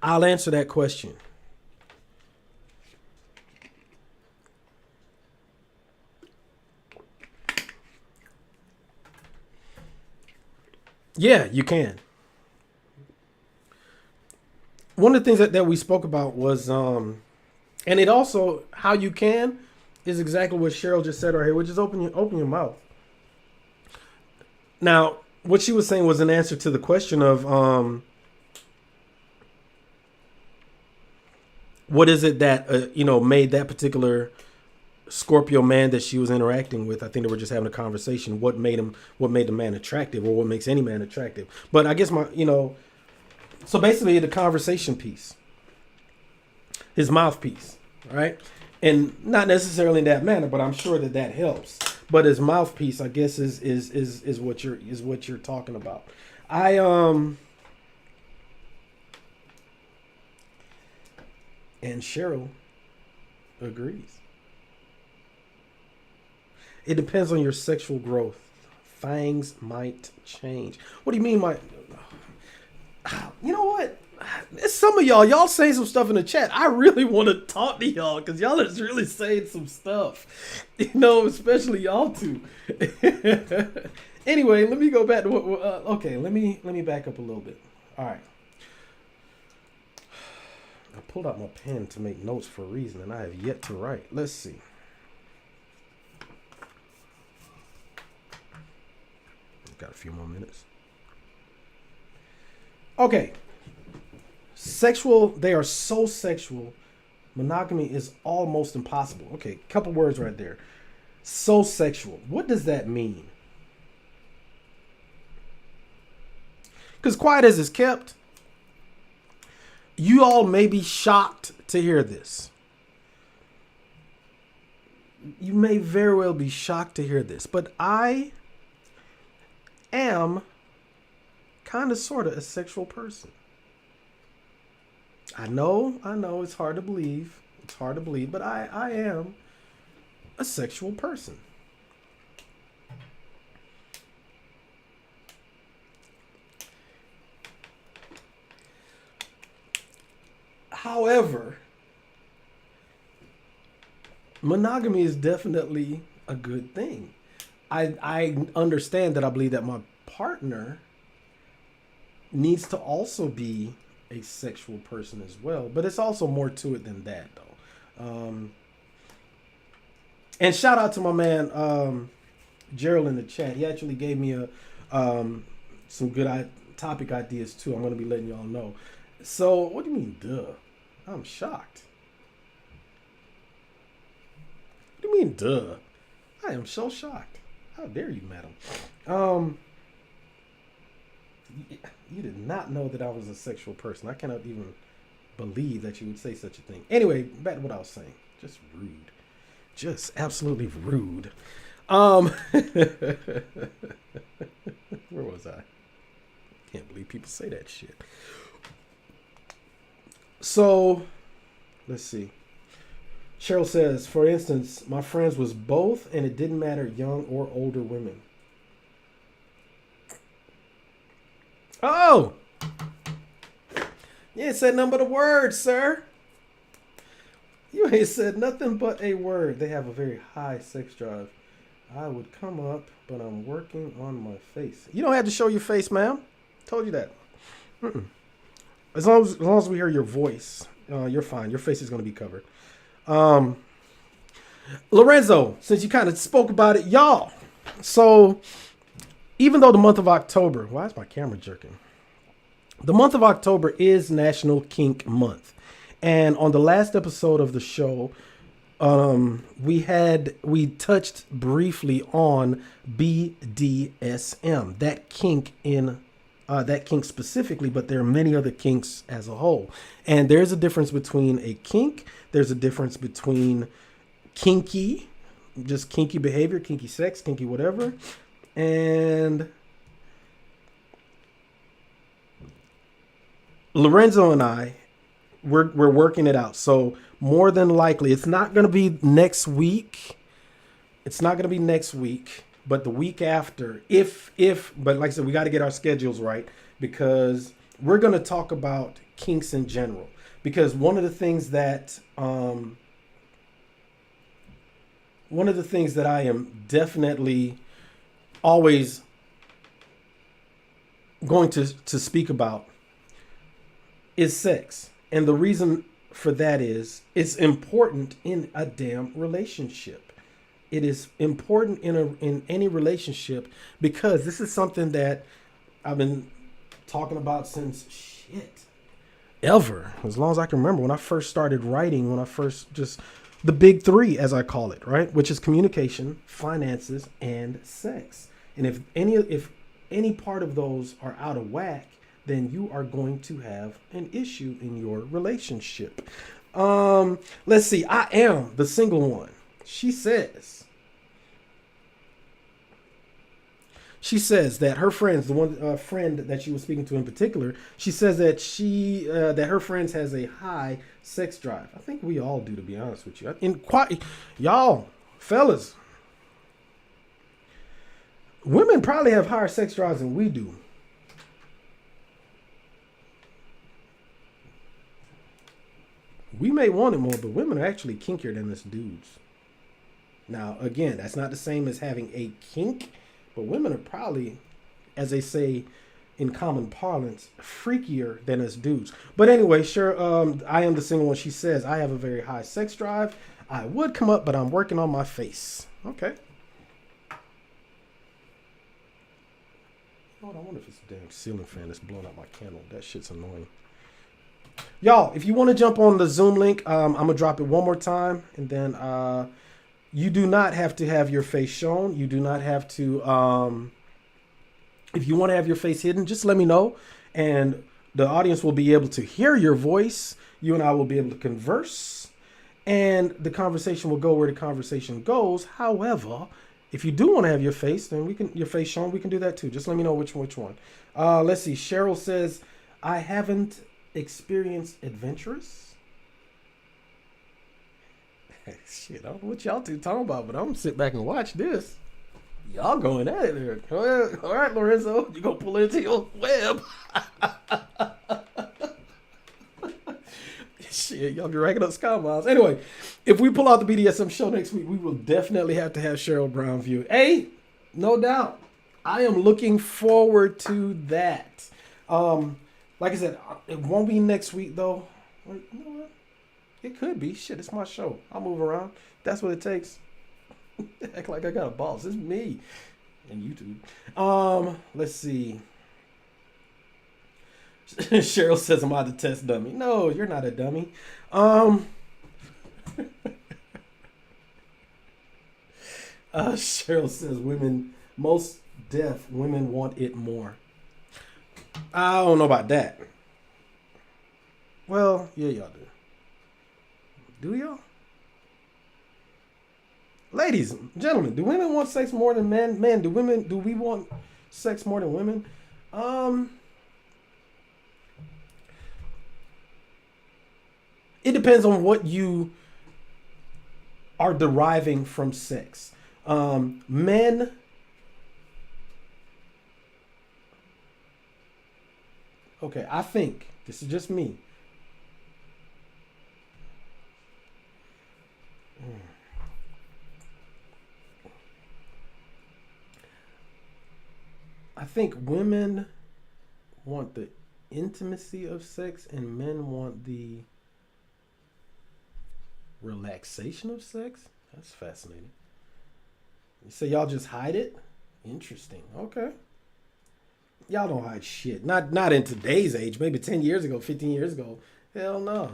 I'll answer that question. Yeah, you can. One of the things that we spoke about was, and it also, how you can is exactly what Cheryl just said right here, which is open your mouth. Now, what she was saying was an answer to the question of, what is it that, made that particular Scorpio man that she was interacting with? I think they were just having a conversation. What made the man attractive, or what makes any man attractive? But I guess so basically the conversation piece, his mouthpiece, right? And not necessarily in that manner, but I'm sure that helps. But his mouthpiece, I guess, is what you're talking about. And Cheryl agrees. It depends on your sexual growth. Things might change. What do you mean, you know what? Some of y'all saying some stuff in the chat. I really want to talk to y'all because y'all is really saying some stuff. Especially y'all two. Anyway, let me go back to okay, let me back up a little bit. All right. I pulled out my pen to make notes for a reason, and I have yet to write. Let's see. Got a few more minutes. Okay. They are so sexual. Monogamy is almost impossible. Okay, couple words right there. So sexual. What does that mean? Because quiet as it's kept, you all may be shocked to hear this. You may very well be shocked to hear this, but I am kind of sort of a sexual person. I know it's hard to believe. It's hard to believe, but I am a sexual person. However, monogamy is definitely a good thing. I understand that I believe that my partner needs to also be a sexual person as well, but it's also more to it than that, though. And shout out to my man Gerald in the chat. He actually gave me some good topic ideas too. I'm going to be letting y'all know. So, what do you mean, duh? I'm shocked. What do you mean, duh? I am so shocked. How dare you, madam? You did not know that I was a sexual person. I cannot even believe that you would say such a thing. Anyway, back to what I was saying. Just rude. Just absolutely rude. Where was I? Can't believe people say that shit. So, let's see. Cheryl says, for instance, my friends was both, and it didn't matter young or older women. Oh! You ain't said nothing but a word, sir. You ain't said nothing but a word. They have a very high sex drive. I would come up, but I'm working on my face. You don't have to show your face, ma'am. Told you that. Mm-mm. As long as we hear your voice, you're fine. Your face is going to be covered. Lorenzo, since you kind of spoke about it, y'all. So, even though the month of October, why is my camera jerking? The month of October is National Kink Month. And on the last episode of the show, we touched briefly on BDSM, that kink specifically, but there are many other kinks as a whole. And there's a difference between a kink. There's a difference between kinky, just kinky behavior, kinky sex, kinky whatever. And Lorenzo and I, we're working it out. So more than likely, it's not going to be next week. It's not going to be next week. But the week after, but like I said, we got to get our schedules right, because we're going to talk about kinks in general. Because one of the things that I am definitely always going to speak about is sex. And the reason for that is it's important in a damn relationship. It is important in any relationship, because this is something that I've been talking about since ever, as long as I can remember. When I first started writing, the big three, as I call it, right? Which is communication, finances, and sex. And if any part of those are out of whack, then you are going to have an issue in your relationship. Let's see. I am the single one. She says that her friends, the one friend that she was speaking to in particular, she says that that her friends has a high sex drive. I think we all do, to be honest with you. Y'all, fellas, women probably have higher sex drives than we do. We may want it more, but women are actually kinkier than us dudes. Now, again, that's not the same as having a kink, but women are probably, as they say in common parlance, freakier than us dudes. But anyway, sure, I am the single one. She says, I have a very high sex drive. I would come up, but I'm working on my face. Okay. Oh, I wonder if it's a damn ceiling fan that's blowing out my candle. That shit's annoying. Y'all, if you want to jump on the Zoom link, I'm going to drop it one more time. And then you do not have to have your face shown. You do not have to... if you want to have your face hidden, just let me know. And the audience will be able to hear your voice. You and I will be able to converse. And the conversation will go where the conversation goes. However, if you do want to have your face, then your face shown, we can do that too. Just let me know which one. Let's see. Cheryl says, I haven't experienced adventurous. Shit, I don't know what y'all two talking about, but I'm gonna sit back and watch this. Y'all going at it there. All right, Lorenzo, you gonna pull it into your web. Shit, y'all be racking up sky miles. Anyway, if we pull out the BDSM show next week, we will definitely have to have Cheryl Brown view. Hey, no doubt. I am looking forward to that. Like I said, it won't be next week though. You know what? It could be. Shit, it's my show. I'll move around. That's what it takes. Act like I got a boss. It's me. And YouTube. Let's see. Cheryl says I'm out to test dummy. No, you're not a dummy. Cheryl says most deaf women want it more. I don't know about that. Well, yeah, y'all do. Do y'all? Ladies, gentlemen, do women want sex more than men? Men, do we want sex more than women? It depends on what you are deriving from sex. Men, okay, I think, this is just me. I think women want the intimacy of sex and men want the relaxation of sex. That's fascinating. You say y'all just hide it? Interesting. Okay. Y'all don't hide shit. Not in today's age. Maybe 10 years ago, 15 years ago. Hell no.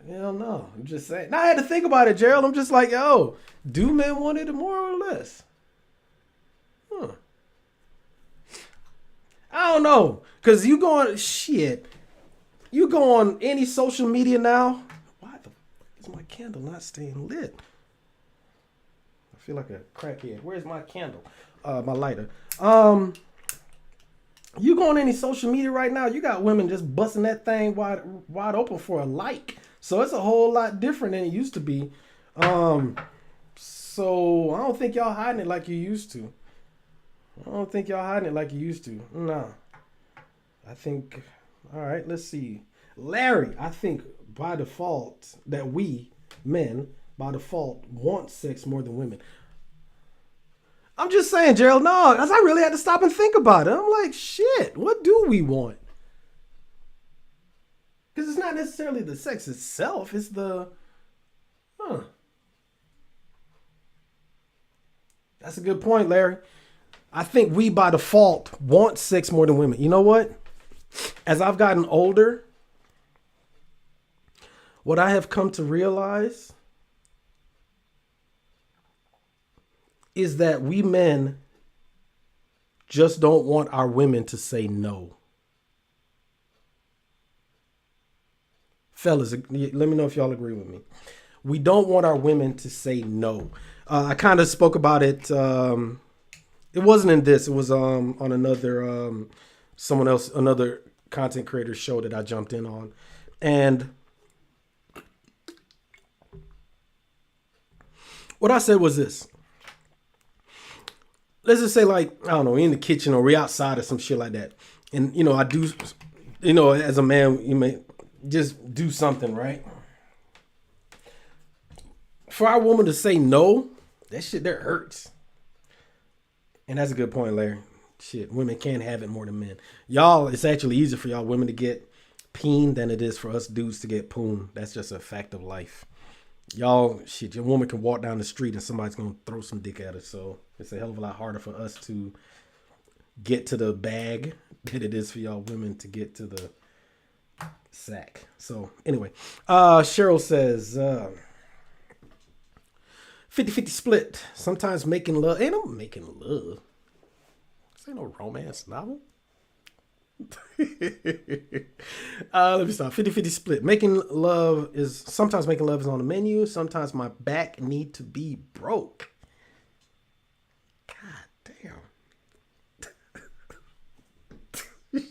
Hell no. I'm just saying. Now I had to think about it, Gerald. I'm just like, yo, do men want it more or less? Huh. I don't know. Because you go on any social media now. Why the fuck is my candle not staying lit? I feel like a crackhead. Where's my candle? My lighter. You go on any social media right now, you got women just busting that thing wide open for a like. So it's a whole lot different than it used to be. So I don't think y'all hiding it like you used to. Nah. I think, all right, let's see. Larry, I think by default that we, men, by default want sex more than women. I'm just saying, Gerald, no, because I really had to stop and think about it. I'm like, shit, what do we want? Because it's not necessarily the sex itself, it's the, That's a good point, Larry. I think we, by default, want sex more than women. You know what? As I've gotten older, what I have come to realize is that we men just don't want our women to say no. Fellas, let me know if y'all agree with me. We don't want our women to say no. I kind of spoke about it. It wasn't in this. It was on another someone else, another content creator show that I jumped in on. And what I said was this. Let's just say, like, I don't know, we in the kitchen or we outside or some shit like that. And, you know, I do, you know, as a man, you may just do something, right? For our woman to say no, that shit there hurts. And that's a good point, Larry. Shit, women can't have it more than men. Y'all, it's actually easier for y'all women to get peen than it is for us dudes to get poon. That's just a fact of life. Y'all, shit, your woman can walk down the street and somebody's going to throw some dick at her. So it's a hell of a lot harder for us to get to the bag than it is for y'all women to get to the sack. So anyway, Cheryl says, 50-50 split. Sometimes making love. Ain't no making love. This ain't no romance novel. Let me stop. 50-50 split. Sometimes making love is on the menu. Sometimes my back need to be broke. God damn.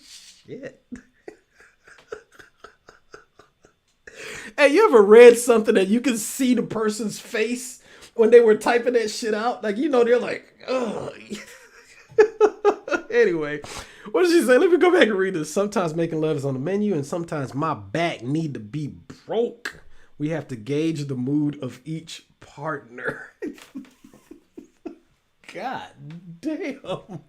Shit. Hey, you ever read something that you can see the person's face when they were typing that shit out? Like, you know, they're like, ugh. Anyway, what did she say? Let me go back and read this. Sometimes making love is on the menu, and sometimes my back need to be broke. We have to gauge the mood of each partner. God damn.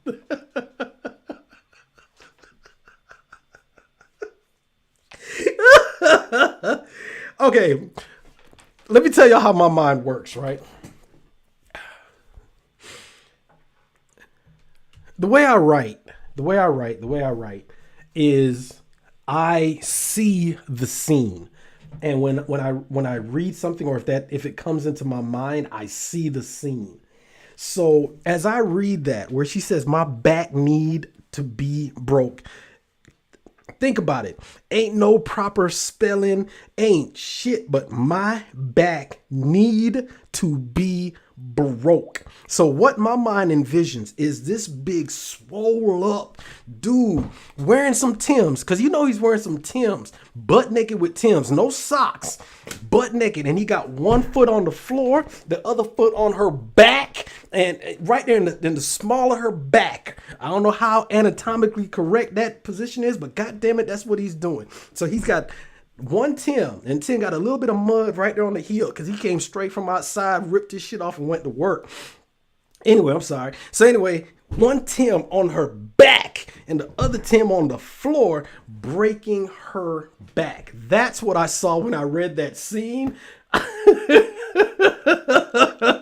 Okay, let me tell y'all how my mind works, right? The way I write is I see the scene. And when I read something, or if it comes into my mind, I see the scene. So as I read that, where she says my back need to be broke, think about it. Ain't no proper spelling, ain't shit, but my back need to be broke. So what my mind envisions is this big swole up dude wearing some Timbs, because you know he's wearing some Timbs, butt naked with Timbs, no socks, butt naked, and he got one foot on the floor, the other foot on her back, and right there in the small of her back. I don't know how anatomically correct that position is, but god damn it, that's what he's doing. So he's got one Tim, and Tim got a little bit of mud right there on the heel because he came straight from outside, ripped his shit off, and went to work. Anyway, I'm sorry. So anyway, one Tim on her back and the other Tim on the floor, breaking her back. That's what I saw when I read that scene.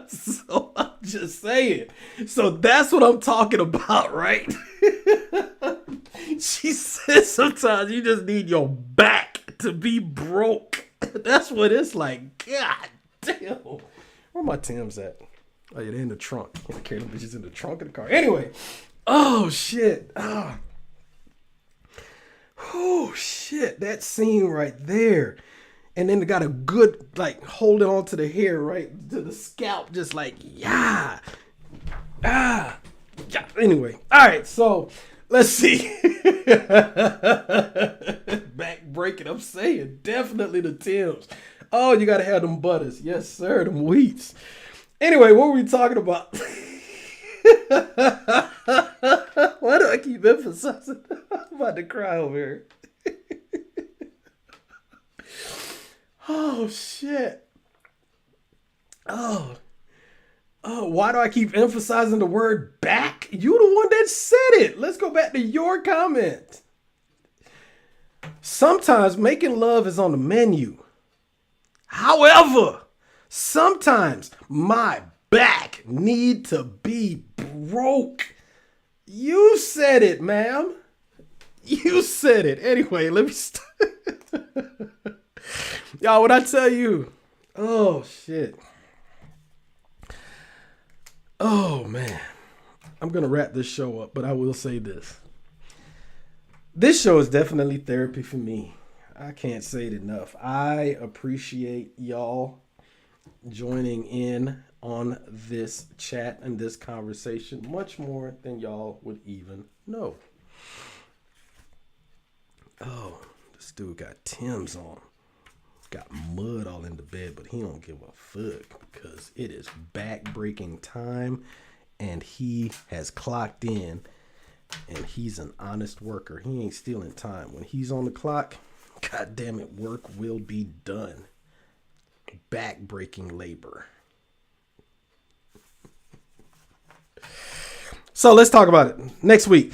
So I'm just saying. So that's what I'm talking about, right? She said sometimes you just need your back to be broke. That's what it's like. God damn. Where my Timbs at? Oh yeah, they're in the trunk. I can't carry them bitches in the trunk of the car. Anyway. Oh shit. Oh shit. That scene right there. And then they got a good, like, holding on to the hair, right? To the scalp. Just like, yeah. Yeah. Anyway. All right. So let's see. Back breaking. I'm saying definitely the Timbs. Oh, you got to have them butters. Yes, sir. Them wheats. Anyway, what were we talking about? Why do I keep emphasizing? I'm about to cry over here. Oh, shit. Oh, why do I keep emphasizing the word back? You the one that said it. Let's go back to your comment. Sometimes making love is on the menu. However, sometimes my back need to be broke. You said it, ma'am. You said it. Anyway, let me start. Y'all, when I tell you, oh shit. Oh man. I'm going to wrap this show up, but I will say this. This show is definitely therapy for me. I can't say it enough. I appreciate y'all joining in on this chat and this conversation much more than y'all would even know. Oh, this dude got Timbs on. Got mud all in the bed, but he don't give a fuck because it is back-breaking time and he has clocked in and he's an honest worker. He ain't stealing time. When he's on the clock, god damn it, work will be done. Back-breaking labor. So let's talk about it next week.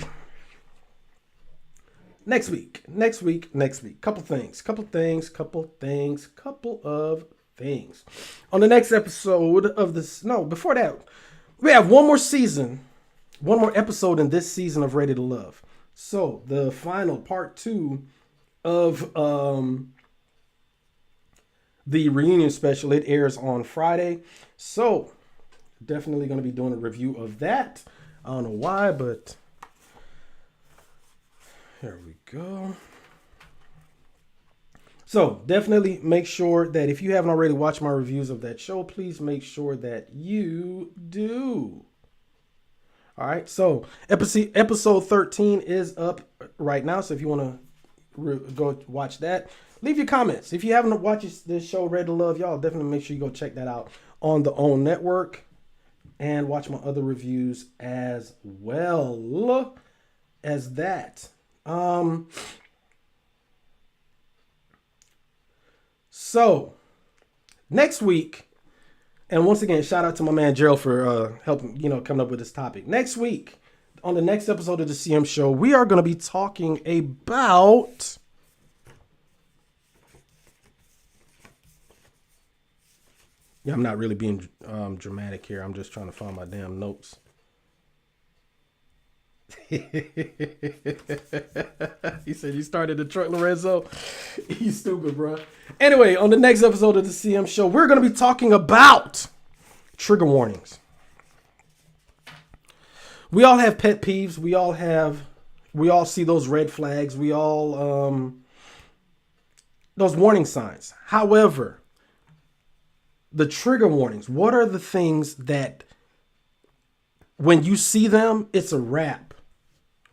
Next week. Couple of things. On the next episode of this, no, before that, we have one more episode in this season of Ready to Love. So the final part 2 of the reunion special, it airs on Friday. So definitely going to be doing a review of that. I don't know why, but here we go. So definitely make sure that if you haven't already watched my reviews of that show, please make sure that you do. All right. So episode 13 is up right now. So if you want to go watch that. Leave your comments. If you haven't watched this show, Red to Love, y'all definitely make sure you go check that out on the OWN Network. And watch my other reviews as well as that. So, next week, and once again, shout out to my man Gerald for helping, coming up with this topic. Next week, on the next episode of the CM Show, we are going to be talking about... Yeah, I'm not really being dramatic here. I'm just trying to find my damn notes. He said you started the truck, Lorenzo. You stupid, bro. Anyway, on the next episode of the CM Show, we're going to be talking about trigger warnings. We all have pet peeves. We all see those red flags. We all, those warning signs. However, the trigger warnings, what are the things that when you see them, it's a wrap,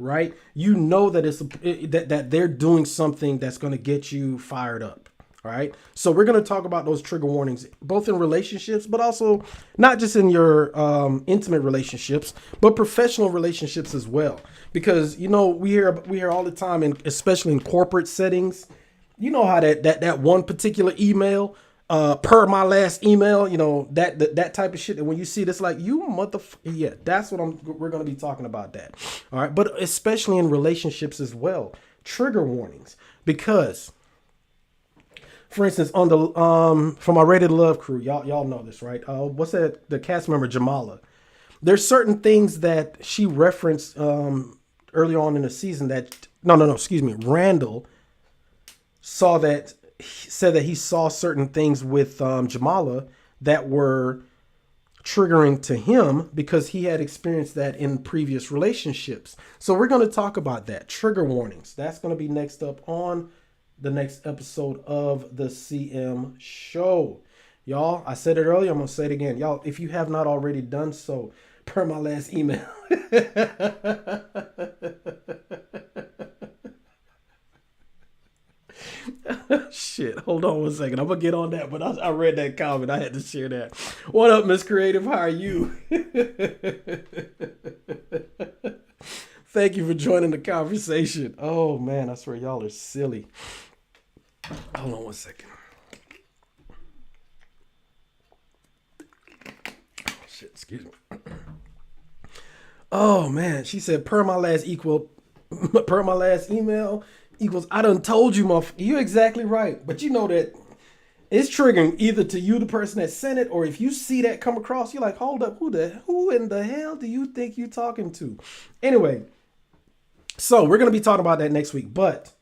right? You know that that they're doing something that's going to get you fired up, right? So we're going to talk about those trigger warnings, both in relationships, but also not just in your intimate relationships, but professional relationships as well. Because, we hear all the time, and especially in corporate settings, you know how that one particular email, per my last email, that type of shit. And when you see this, like, you yeah, that's what we're going to be talking about that. All right. But especially in relationships as well, trigger warnings, because for instance, on the, from my Rated Love crew, y'all know this, right? What's that? The cast member, Jamala, there's certain things that she referenced, early on in the season Randall said that he saw certain things with Jamala that were triggering to him because he had experienced that in previous relationships. So we're going to talk about that. Trigger warnings. That's going to be next up on the next episode of the CM Show. Y'all, I said it earlier. I'm going to say it again. Y'all, if you have not already done so, per my last email. Shit, hold on one second. I'm gonna get on that, but I read that comment. I had to share that. What up, Miss Creative? How are you? Thank you for joining the conversation. Oh man, I swear y'all are silly. Hold on one second. Oh, shit, excuse me. Oh man, she said per my last email equals I done told you, you're exactly right. But you know that it's triggering either to you, the person that sent it, or if you see that come across, you're like, hold up, who in the hell do you think you're talking to? Anyway, so we're going to be talking about that next week. But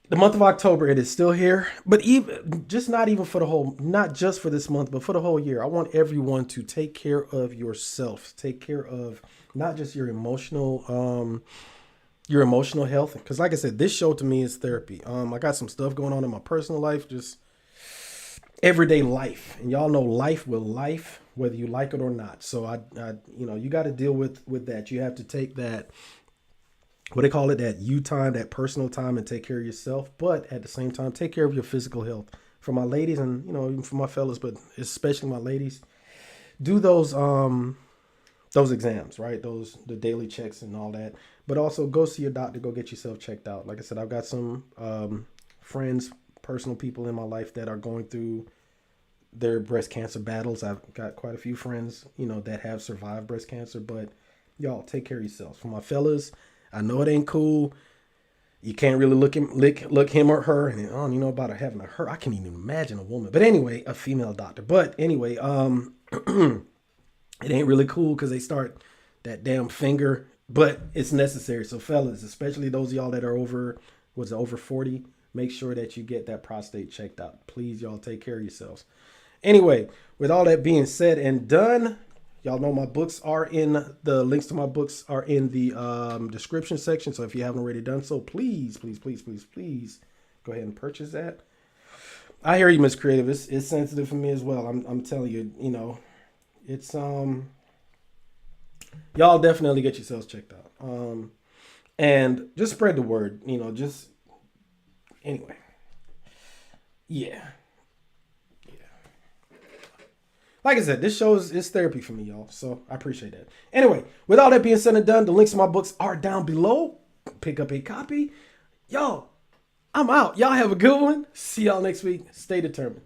the month of October, it is still here. But not just for this month, but for the whole year. I want everyone to take care of yourself. Take care of not just your emotional health. Because like I said, this show to me is therapy. I got some stuff going on in my personal life, just everyday life. And y'all know life will life, whether you like it or not. So you got to deal with that. You have to take that, what they call it, that you time, that personal time, and take care of yourself. But at the same time, take care of your physical health. For my ladies and, even for my fellas, but especially my ladies, do those exams, right? The daily checks and all that. But also go see your doctor, go get yourself checked out. Like I said, I've got some friends, personal people in my life that are going through their breast cancer battles. I've got quite a few friends, that have survived breast cancer. But y'all, take care of yourselves. For my fellas, I know it ain't cool. You can't really look him or her, and I don't even know about her having a her. I can't even imagine a woman. But anyway, a female doctor. But anyway, it ain't really cool because they start that damn finger. But it's necessary. So fellas, especially those of y'all that are over 40, make sure that you get that prostate checked out. Please, y'all, take care of yourselves. Anyway, with all that being said and done, y'all know my books are the links to my books are in the description section. So if you haven't already done so, please go ahead and purchase that. I hear you, Miss Creative. It's sensitive for me as well. I'm telling you, it's y'all definitely get yourselves checked out. And just spread the word, just Anyway. Yeah. Like I said, this show is therapy for me, y'all. So I appreciate that. Anyway, with all that being said and done, the links to my books are down below. Pick up a copy. Yo, I'm out. Y'all have a good one. See y'all next week. Stay determined.